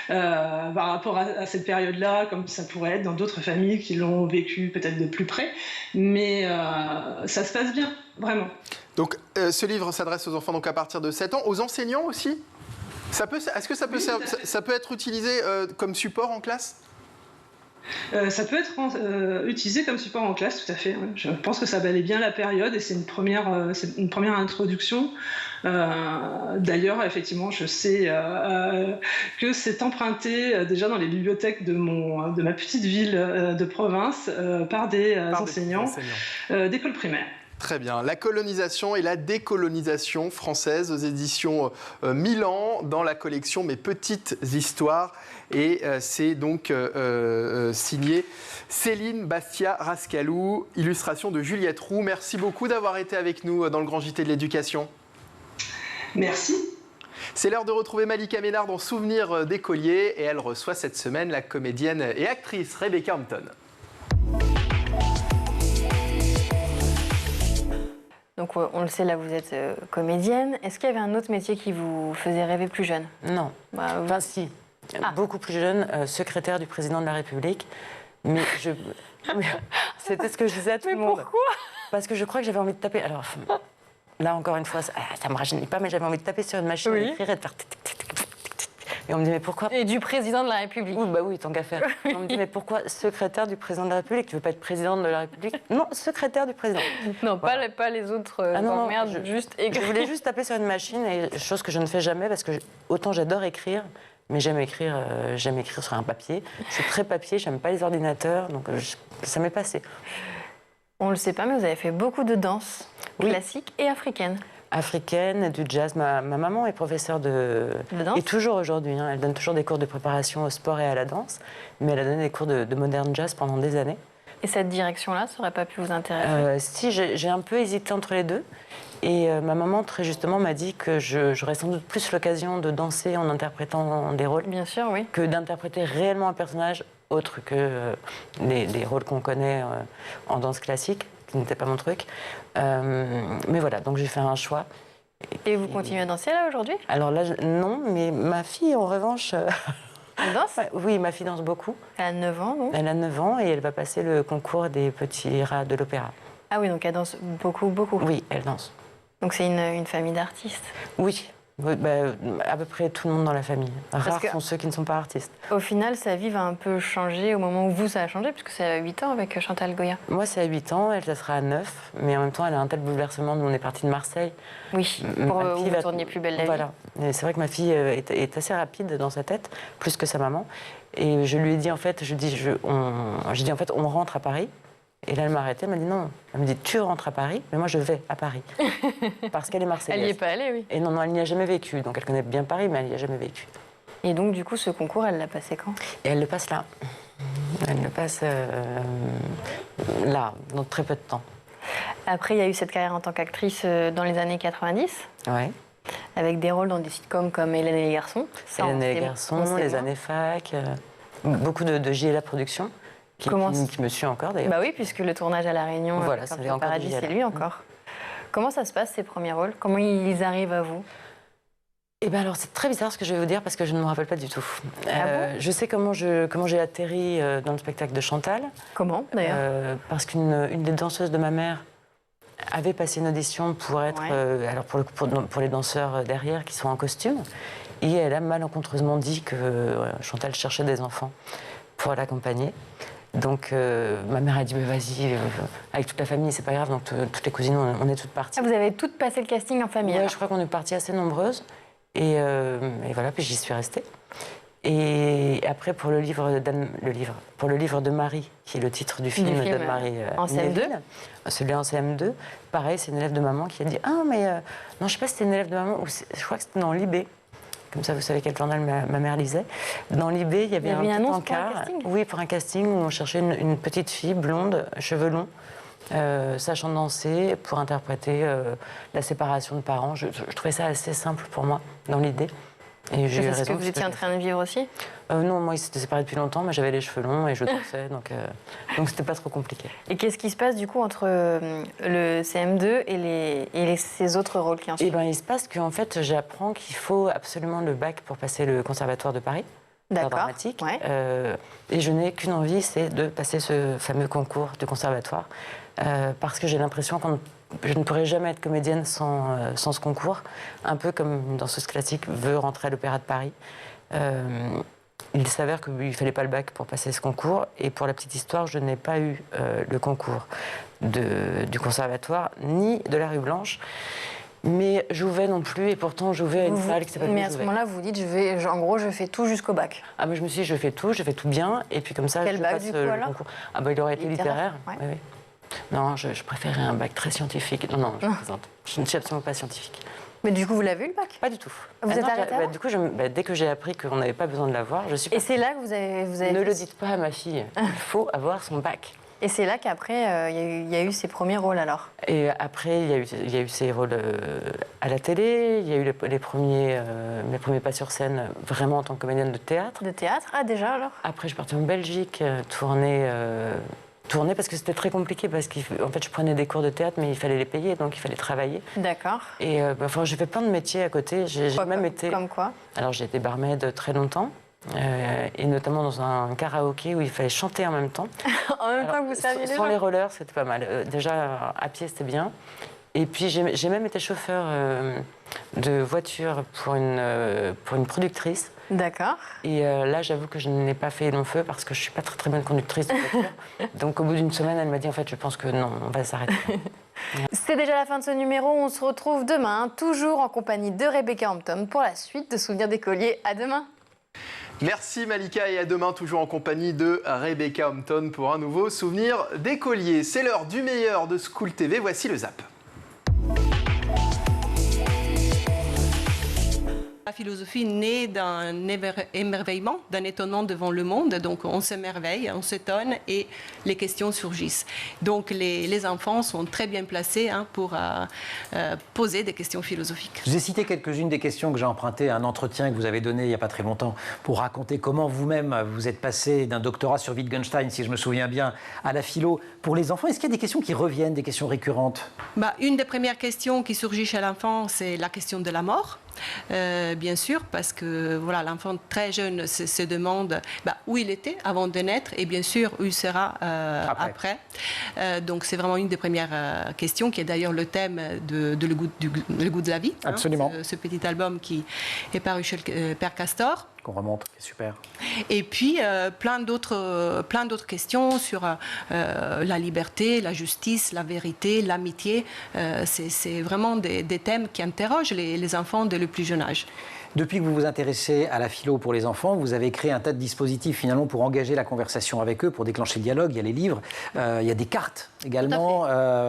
par rapport à cette période-là, comme ça pourrait être dans d'autres familles qui l'ont vécu peut-être de plus près. Mais ça se passe bien, vraiment. Donc, ce livre s'adresse aux enfants donc à partir de 7 ans, aux enseignants aussi. Est-ce que ça peut être utilisé comme support en classe? Ça peut être utilisé comme support en classe, tout à fait. Je pense que ça valait bien la période et c'est une première introduction. D'ailleurs, effectivement, je sais que c'est emprunté déjà dans les bibliothèques de ma petite ville de province par des enseignants d'école primaire. Très bien. La colonisation et la décolonisation française aux éditions Milan dans la collection Mes petites histoires. Et c'est donc signé Céline Bastia-Rascalou, illustration de Juliette Roux. Merci beaucoup d'avoir été avec nous dans le Grand JT de l'Éducation. Merci. C'est l'heure de retrouver Malika Ménard dans Souvenirs d'écolier et elle reçoit cette semaine la comédienne et actrice Rebecca Hampton. Donc on le sait, là vous êtes comédienne. Est-ce qu'il y avait un autre métier qui vous faisait rêver plus jeune? Non. Enfin si, beaucoup plus jeune, secrétaire du président de la République. Mais c'était ce que je disais à tout le monde. Mais pourquoi? Parce que je crois que j'avais envie de taper. Alors là encore une fois, ça me rajeunit pas, mais j'avais envie de taper sur une machine, d'écrire et de faire tic, tic, tic, tic, tic, tic. Et on me dit mais pourquoi? Et du président de la République. Oui, bah oui, tant qu'à faire. On me dit mais pourquoi secrétaire du président de la République? Tu veux pas être présidente de la République? Non, secrétaire du président. Non, voilà. pas les autres emmerdes, juste écrire. Je voulais juste taper sur une machine, et chose que je ne fais jamais parce que autant j'adore écrire, mais j'aime écrire sur un papier. Je suis très papier, j'aime pas les ordinateurs, donc ça m'est passé. On le sait pas, mais vous avez fait beaucoup de danse classique et africaine. Africaine, du jazz. Ma maman est professeure de danse. Et toujours aujourd'hui, hein, elle donne toujours des cours de préparation au sport et à la danse, mais elle a donné des cours de modern jazz pendant des années. Et cette direction-là, ça n'aurait pas pu vous intéresser? Si, j'ai un peu hésité entre les deux. Et ma maman, très justement, m'a dit que j'aurais sans doute plus l'occasion de danser en interprétant des rôles. Bien sûr, oui. Que d'interpréter réellement un personnage autre que les rôles qu'on connaît en danse classique, qui n'était pas mon truc. Mais voilà, donc j'ai fait un choix. Et vous continuez à danser là aujourd'hui? Alors là, non, mais ma fille, en revanche... Elle danse? Oui, ma fille danse beaucoup. Elle a 9 ans, donc? Elle a 9 ans et elle va passer le concours des petits rats de l'opéra. Ah oui, donc elle danse beaucoup, beaucoup? Oui, elle danse. Donc c'est une famille d'artistes? Oui. À peu près tout le monde dans la famille. Rares sont ceux qui ne sont pas artistes. Au final, sa vie va un peu changer au moment où vous, ça a changé, puisque c'est à 8 ans avec Chantal Goya. Moi, c'est à 8 ans, elle, ça sera à 9. Mais en même temps, elle a un tel bouleversement. Nous, on est parti de Marseille. Oui, pour où vous tourniez Plus belle la vie. Voilà. C'est vrai que ma fille est assez rapide dans sa tête, plus que sa maman. Et je lui ai dit, en fait, on rentre à Paris. Et là, elle m'a arrêtée, elle m'a dit non. Elle me dit, tu rentres à Paris, mais moi, je vais à Paris. Parce qu'elle est marseillaise. Elle n'y est pas allée, oui. Et non, elle n'y a jamais vécu. Donc, elle connaît bien Paris, mais elle n'y a jamais vécu. Et donc, du coup, ce concours, elle l'a passé quand? Et elle le passe là. Elle le passe là, dans très peu de temps. Après, il y a eu cette carrière en tant qu'actrice dans les années 90. Ouais. Avec des rôles dans des sitcoms comme Hélène et les garçons. Hélène et les garçons, les années fac, beaucoup de JLA Productions. Qui me suit encore d'ailleurs. Bah oui, puisque le tournage à La Réunion, voilà, au Paradis, c'est lui encore. Comment ça se passe ces premiers rôles? Comment ils arrivent à vous? Eh ben alors c'est très bizarre ce que je vais vous dire parce que je ne me rappelle pas du tout. Je sais comment j'ai atterri dans le spectacle de Chantal. Comment d'ailleurs Parce qu'une des danseuses de ma mère avait passé une audition pour être alors pour les danseurs derrière qui sont en costume et elle a malencontreusement dit que Chantal cherchait des enfants pour l'accompagner. Donc ma mère a dit vas-y avec toute la famille c'est pas grave, donc toutes les cousines on est toutes parties. Vous avez toutes passé le casting en famille? Oui, je crois qu'on est parties assez nombreuses et voilà, puis j'y suis restée. Et après pour le livre de Marie, qui est le titre du film d'Anne-Marie en CM2, celui en CM2, pareil, c'est une élève de maman qui a dit non je sais pas si c'était une élève de maman ou je crois que c'était dans l'IB. Comme ça, vous savez quel journal ma mère lisait. Dans l'IB, il y avait un petit encart. Oui, pour un casting où on cherchait une petite fille blonde, cheveux longs, sachant danser, pour interpréter la séparation de parents. Je trouvais ça assez simple pour moi, dans l'idée. Et j'ai eu raison. C'est ce que vous étiez en train de vivre aussi? Non, moi, ils s'étaient séparés depuis longtemps, mais j'avais les cheveux longs et je dansais, donc c'était pas trop compliqué. Et qu'est-ce qui se passe du coup entre le CM2 et ces autres rôles qui en suivent? Eh ben, il se passe qu'en fait, j'apprends qu'il faut absolument le bac pour passer le Conservatoire de Paris. Dramatique. Ouais. Et je n'ai qu'une envie, c'est de passer ce fameux concours du Conservatoire, parce que j'ai l'impression que je ne pourrais jamais être comédienne sans ce concours, un peu comme une danseuse classique veut rentrer à l'Opéra de Paris. Il s'avère qu'il ne fallait pas le bac pour passer ce concours, et pour la petite histoire, je n'ai pas eu le concours du Conservatoire, ni de la Rue Blanche. Mais Jouvet non plus, et pourtant Jouvet a une salle qui s'appelle Mais à ce moment-là, vous vous dites, en gros, je fais tout jusqu'au bac. Ah, mais je me suis dit, je fais tout bien, et puis comme ça, Quel je bac, passe du coup, le alors concours. Ah, bah, il aurait été littéraire. Ouais. Oui. Non, je préférais un bac très scientifique. Non, je plaisante. Je ne suis absolument pas scientifique. Mais du coup, vous l'avez eu, le bac? Pas du tout. Vous êtes arrêtée du coup, dès que j'ai appris qu'on n'avait pas besoin de l'avoir, je suis... Et c'est là que vous avez... Ne le dites pas à ma fille, il faut avoir son bac. Et c'est là qu'après, il y a eu ses premiers rôles, alors? Et après, il y a eu ses rôles à la télé, il y a eu mes premiers pas sur scène, vraiment en tant que comédienne de théâtre. De théâtre? Ah, déjà, alors? Après, je partais en Belgique, tourner parce que c'était très compliqué, parce qu'en fait, je prenais des cours de théâtre, mais il fallait les payer, donc il fallait travailler. D'accord. Et j'ai fait plein de métiers à côté. Comme quoi? Alors, j'ai été barmaid très longtemps. Et notamment dans un karaoké où il fallait chanter en même temps. En même temps que vous serviez les gens? Sans les rollers, c'était pas mal. Déjà, à pied, c'était bien. Et puis, j'ai même été chauffeur de voiture pour une productrice. D'accord. Et là, j'avoue que je n'ai pas fait long feu parce que je ne suis pas très, très bonne conductrice de voiture. Donc, au bout d'une semaine, elle m'a dit, en fait, je pense que non, on va s'arrêter. C'est déjà la fin de ce numéro. On se retrouve demain, toujours en compagnie de Rebecca Hampton pour la suite de Souvenirs d'écoliers. À demain. Merci Malika, et à demain, toujours en compagnie de Rebecca Hampton pour un nouveau Souvenir d'écolier. C'est l'heure du meilleur de School TV, voici le Zap. La philosophie naît d'un émerveillement, d'un étonnement devant le monde. Donc on s'émerveille, on s'étonne et les questions surgissent. Donc les enfants sont très bien placés pour poser des questions philosophiques. Je vous ai cité quelques-unes des questions que j'ai empruntées à un entretien que vous avez donné il n'y a pas très longtemps pour raconter comment vous-même vous êtes passé d'un doctorat sur Wittgenstein, si je me souviens bien, à la philo. Pour les enfants, est-ce qu'il y a des questions qui reviennent, des questions récurrentes? Une des premières questions qui surgit chez l'enfant, c'est la question de la mort. Bien sûr, parce que voilà, l'enfant très jeune se demande où il était avant de naître et bien sûr où il sera après. Donc c'est vraiment une des premières questions qui est d'ailleurs le thème de le goût de la vie. Absolument. Ce petit album qui est paru chez le Père Castor. Qu'on remonte, c'est super. Et puis plein d'autres questions sur la liberté, la justice, la vérité, l'amitié. C'est vraiment des thèmes qui interrogent les enfants dès le plus jeune âge. Depuis que vous vous intéressez à la philo pour les enfants, vous avez créé un tas de dispositifs finalement pour engager la conversation avec eux, pour déclencher le dialogue. Il y a les livres, il y a des cartes également.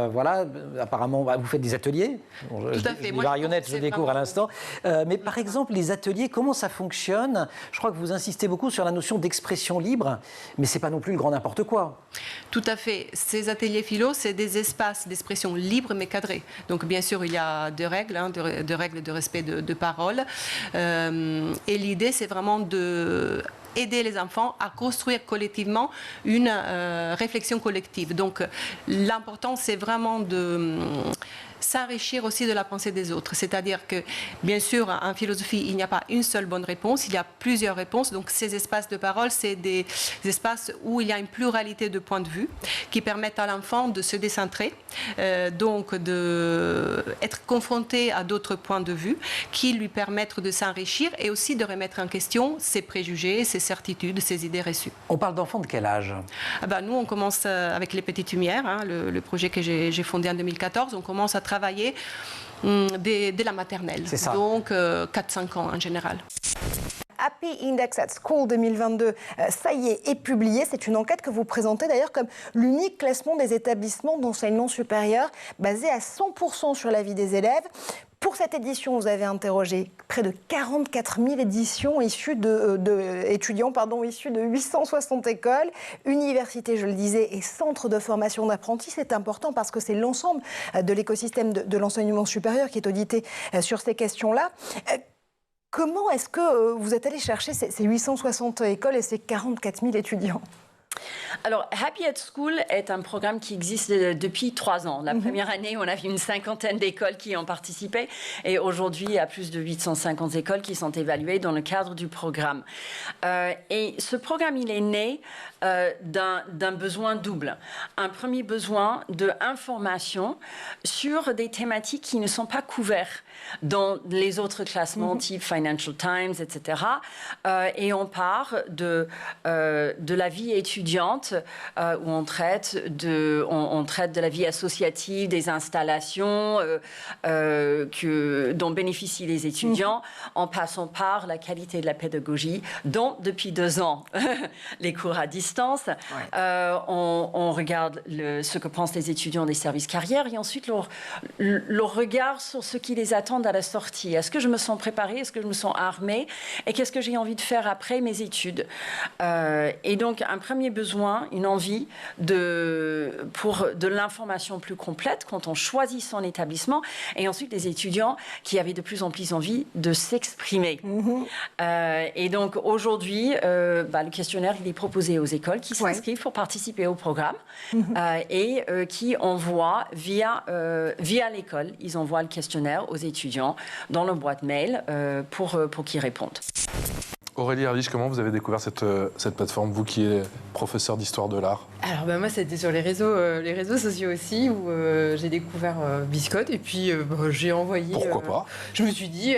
Voilà, apparemment, vous faites des ateliers. Tout à fait. Moi, marionnette, je découvre à l'instant. Mais par exemple, les ateliers, comment ça fonctionne? Je crois que vous insistez beaucoup sur la notion d'expression libre, mais c'est pas non plus le grand n'importe quoi. Tout à fait. Ces ateliers philo, c'est des espaces d'expression libre mais cadrés. Donc bien sûr, il y a des règles, de règles de respect de parole. Et l'idée, c'est vraiment aider les enfants à construire collectivement une réflexion collective. Donc l'important, c'est vraiment de s'enrichir aussi de la pensée des autres. C'est-à-dire que, bien sûr, en philosophie, il n'y a pas une seule bonne réponse, il y a plusieurs réponses. Donc ces espaces de parole, c'est des espaces où il y a une pluralité de points de vue qui permettent à l'enfant de se décentrer, donc d'être confronté à d'autres points de vue qui lui permettent de s'enrichir et aussi de remettre en question ses préjugés, ses certitudes, ses idées reçues. On parle d'enfants de quel âge? Nous, on commence avec les Petites Lumières, le projet que j'ai fondé en 2014. On commence à travailler dès la maternelle, donc 4-5 ans en général. Happy Index at School 2022, ça y est publié. C'est une enquête que vous présentez d'ailleurs comme l'unique classement des établissements d'enseignement supérieur basé à 100% sur la vie des élèves. Pour cette édition, vous avez interrogé près de 44 000 éditions étudiants issus de 860 écoles, universités, je le disais, et centres de formation d'apprentis. C'est important parce que c'est l'ensemble de l'écosystème de l'enseignement supérieur qui est audité sur ces questions-là. Comment est-ce que vous êtes allé chercher ces 860 écoles et ces 44 000 étudiants ? Alors, Happy at School est un programme qui existe depuis 3 ans. La première année, on a vu une 50aine d'écoles qui ont participé. Et aujourd'hui, il y a plus de 850 écoles qui sont évaluées dans le cadre du programme. Et ce programme, il est né d'un besoin double. Un premier besoin d'information sur des thématiques qui ne sont pas couvertes dans les autres classements type Financial Times, etc. Et on part de la vie étudiante où on traite de la vie associative, des installations dont bénéficient les étudiants, en passant par la qualité de la pédagogie, dont depuis 2 ans, les cours à distance. On regarde ce que pensent les étudiants des services carrières et ensuite leur regard sur ce qui les attend à la sortie. Est-ce que je me sens préparée? Est-ce que je me sens armée? Et qu'est-ce que j'ai envie de faire après mes études? Et donc, un premier besoin, une envie pour de l'information plus complète quand on choisit son établissement. Et ensuite, les étudiants qui avaient de plus en plus envie de s'exprimer. Et donc, aujourd'hui, le questionnaire, il est proposé aux écoles qui s'inscrivent pour participer au programme et qui envoient via l'école, ils envoient le questionnaire aux étudiants dans leur boîte mail pour qu'ils répondent. Aurélie Erlich, comment vous avez découvert cette plateforme, vous qui êtes professeur d'histoire de l'art? Alors moi c'était sur les réseaux sociaux aussi où j'ai découvert Biscotte et puis j'ai envoyé... Pourquoi pas? Je me suis dit...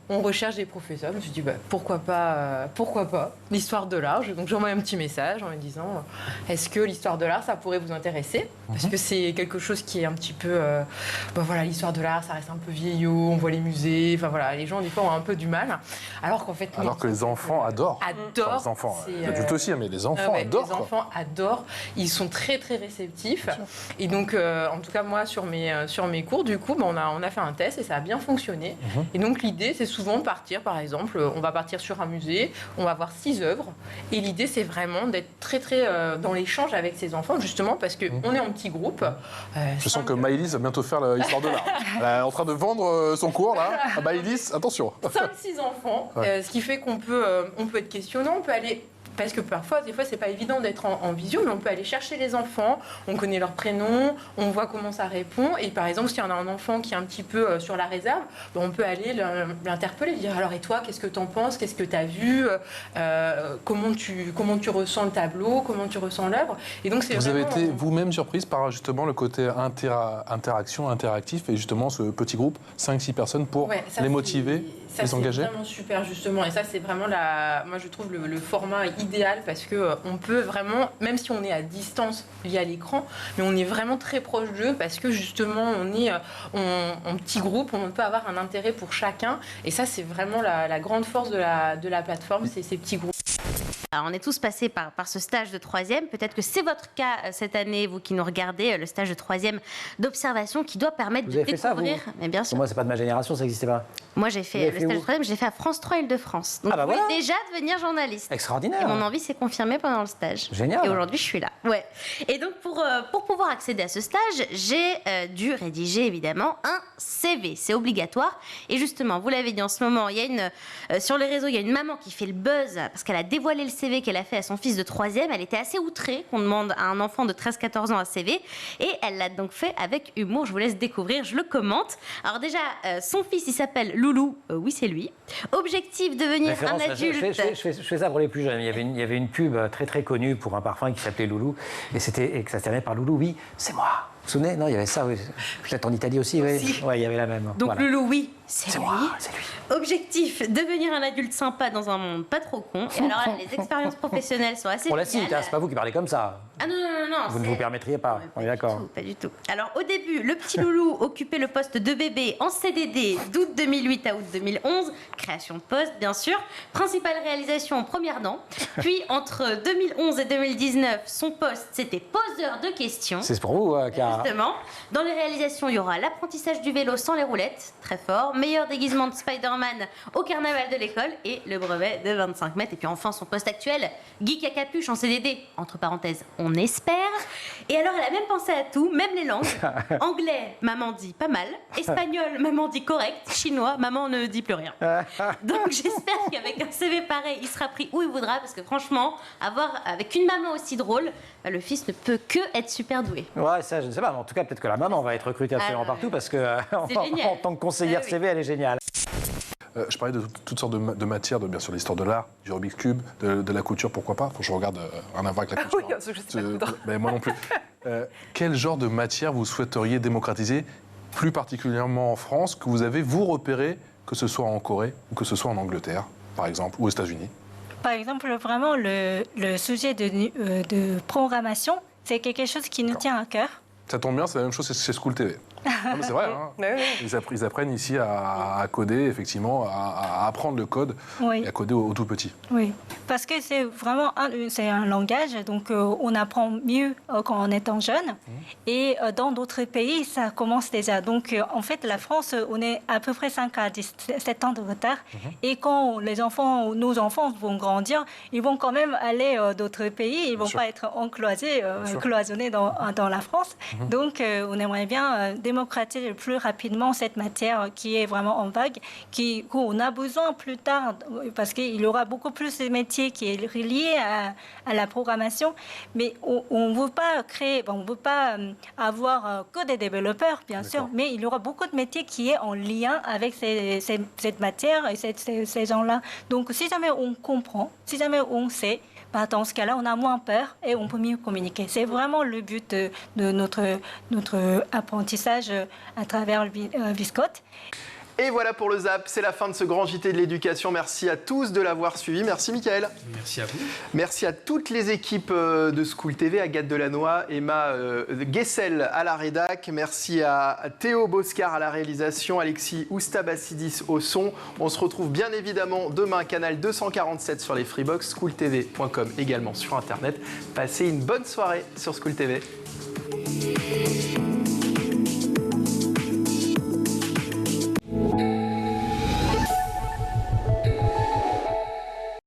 On recherche des professeurs. Je me suis dit, pourquoi pas l'histoire de l'art. Donc j'ai envoyé un petit message en me disant, est-ce que l'histoire de l'art, ça pourrait vous intéresser? Parce que c'est quelque chose qui est un petit peu... l'histoire de l'art, ça reste un peu vieillot, on voit les musées, les gens, des fois, ont un peu du mal. Alors qu'en fait... Alors que les enfants adorent. Adorent. Les enfants, les adultes aussi, mais les enfants adorent. Les enfants adorent. Ils sont très, très réceptifs. Et donc, en tout cas, moi, sur mes cours, du coup, on a fait un test et ça a bien fonctionné. Et donc, l'idée, c'est souvent partir, par exemple, on va partir sur un musée, on va voir 6 œuvres, et l'idée c'est vraiment d'être très très dans l'échange avec ces enfants, justement parce qu'on est en petit groupe. Je sens que Maëlys va bientôt faire l'histoire de l'art. Elle est en train de vendre son cours là. Maëlys, attention. 5-6 enfants, ce qui fait qu'on peut être questionnant, on peut aller... Parce que parfois, des fois, c'est pas évident d'être en visio, mais on peut aller chercher les enfants, on connaît leur prénom, on voit comment ça répond. Et par exemple, s'il y en a un enfant qui est un petit peu sur la réserve, on peut aller l'interpeller, lui dire alors et toi, qu'est-ce que tu en penses, qu'est-ce que tu as vu, comment tu ressens le tableau, comment tu ressens l'œuvre. Et donc, vous avez été vous-même surprise par justement le côté interaction, interactif et justement ce petit groupe, 5-6 personnes pour les motiver, les engager. C'est vraiment super justement. Et ça, c'est vraiment moi je trouve le format idéal parce que on peut vraiment, même si on est à distance lié à l'écran, mais on est vraiment très proche d'eux parce que justement on est en petit groupe, on peut avoir un intérêt pour chacun. Et ça, c'est vraiment la grande force de la plateforme, c'est ces petits groupes. Alors, on est tous passés par ce stage de 3e. Peut-être que c'est votre cas cette année, vous qui nous regardez, le stage de 3e d'observation qui doit permettre de découvrir... Fait ça, vous? Mais bien sûr. Moi, c'est pas de ma génération, ça n'existait pas. Moi, j'ai fait le stage de 3e, je l'ai fait à France 3 Île-de-France. Donc, je voulais déjà devenir journaliste. Extraordinaire. Et mon envie s'est confirmée pendant le stage. Génial. Et aujourd'hui, je suis là. Ouais. Et donc, pour pouvoir accéder à ce stage, j'ai dû rédiger, évidemment, un CV. C'est obligatoire. Et justement, vous l'avez dit en ce moment, il y a sur les réseaux, il y a une maman qui fait le buzz parce qu'elle a dévoilé le CV qu'elle a fait à son fils de 3e. Elle était assez outrée qu'on demande à un enfant de 13-14 ans un CV. Et elle l'a donc fait avec humour. Je vous laisse découvrir, je le commente. Alors déjà, son fils, il s'appelle Loulou. Oui, c'est lui. Objectif, devenir un adulte. Je fais ça pour les plus jeunes. Il y avait une pub très très connue pour un parfum qui s'appelait Loulou. Et que ça se terminait par Loulou, oui, c'est moi. Vous vous souvenez? Non, il y avait ça, oui. Peut-être en Italie aussi, oui. Ouais, il y avait la même. Donc voilà. Loulou, oui, c'est lui. Moi, c'est lui. Objectif, devenir un adulte sympa dans un monde pas trop con. Et alors là, les expériences professionnelles sont assez On la cite, géniales. c'est pas vous qui parlez comme ça. Ah non. Vous ne vous permettriez pas, on est d'accord. Pas du tout. Alors au début, le petit Loulou occupait le poste de bébé en CDD d'août 2008 à août 2011. Création de poste, bien sûr. Principale réalisation en première dent. Puis entre 2011 et 2019, son poste, c'était poseur de questions. C'est pour vous, car... Justement. Dans les réalisations, il y aura l'apprentissage du vélo sans les roulettes, très fort, meilleur déguisement de Spider-Man au carnaval de l'école et le brevet de 25 mètres. Et puis enfin, son poste actuel, geek à capuche en CDD, entre parenthèses, on espère. Et alors, elle a même pensé à tout, même les langues. Anglais, maman dit pas mal. Espagnol, maman dit correct. Chinois, maman ne dit plus rien. Donc j'espère qu'avec un CV pareil, il sera pris où il voudra, parce que franchement, avec une maman aussi drôle, le fils ne peut que être super doué. Ouais, ça, je ne sais pas. Mais en tout cas, peut-être que la maman va être recrutée absolument partout, parce que en tant que conseillère CV, elle est géniale. Je parlais de toutes sortes de matières, bien sûr l'histoire de l'art, du Rubik's Cube, de la couture, pourquoi pas. Faut que je regarde un avoir avec la couture. Oui, je sais pas. Mais moi non plus. Quel genre de matière vous souhaiteriez démocratiser, plus particulièrement en France, que vous avez, vous, repéré, que ce soit en Corée ou que ce soit en Angleterre, par exemple, ou aux États-Unis? Par exemple, vraiment, le sujet de programmation, c'est quelque chose qui nous tient à cœur. Ça tombe bien, c'est la même chose chez School TV. Non, mais c'est vrai, hein. Ils apprennent ici à coder, effectivement, à apprendre le code et à coder au tout petit. Oui, parce que c'est vraiment un langage, donc on apprend mieux quand on est jeune. Et dans d'autres pays, ça commence déjà. Donc en fait, la France, on est à peu près 5 à 17 ans de retard. Et quand nos enfants vont grandir, ils vont quand même aller d'autres pays. Ils ne vont pas être cloisonnés dans la France. Donc on aimerait bien démocratiser le plus rapidement cette matière qui est vraiment en vague, qu'on a besoin plus tard, parce qu'il y aura beaucoup plus de métiers qui est lié à la programmation, mais on ne veut pas on ne veut pas avoir que des développeurs, bien sûr, mais il y aura beaucoup de métiers qui est en lien avec cette matière et ces gens-là. Donc si jamais on comprend, si jamais on sait, dans ce cas-là, on a moins peur et on peut mieux communiquer. C'est vraiment le but de notre apprentissage à travers le Viscote. Et voilà pour le Zap, c'est la fin de ce grand JT de l'éducation. Merci à tous de l'avoir suivi. Merci Mickaël. Merci à vous. Merci à toutes les équipes de School TV, Agathe Delannoy, Emma Guessel à la rédac. Merci à Théo Boscar à la réalisation, Alexis Oustabassidis au son. On se retrouve bien évidemment demain, canal 247 sur les Freebox, schooltv.com également sur Internet. Passez une bonne soirée sur School TV.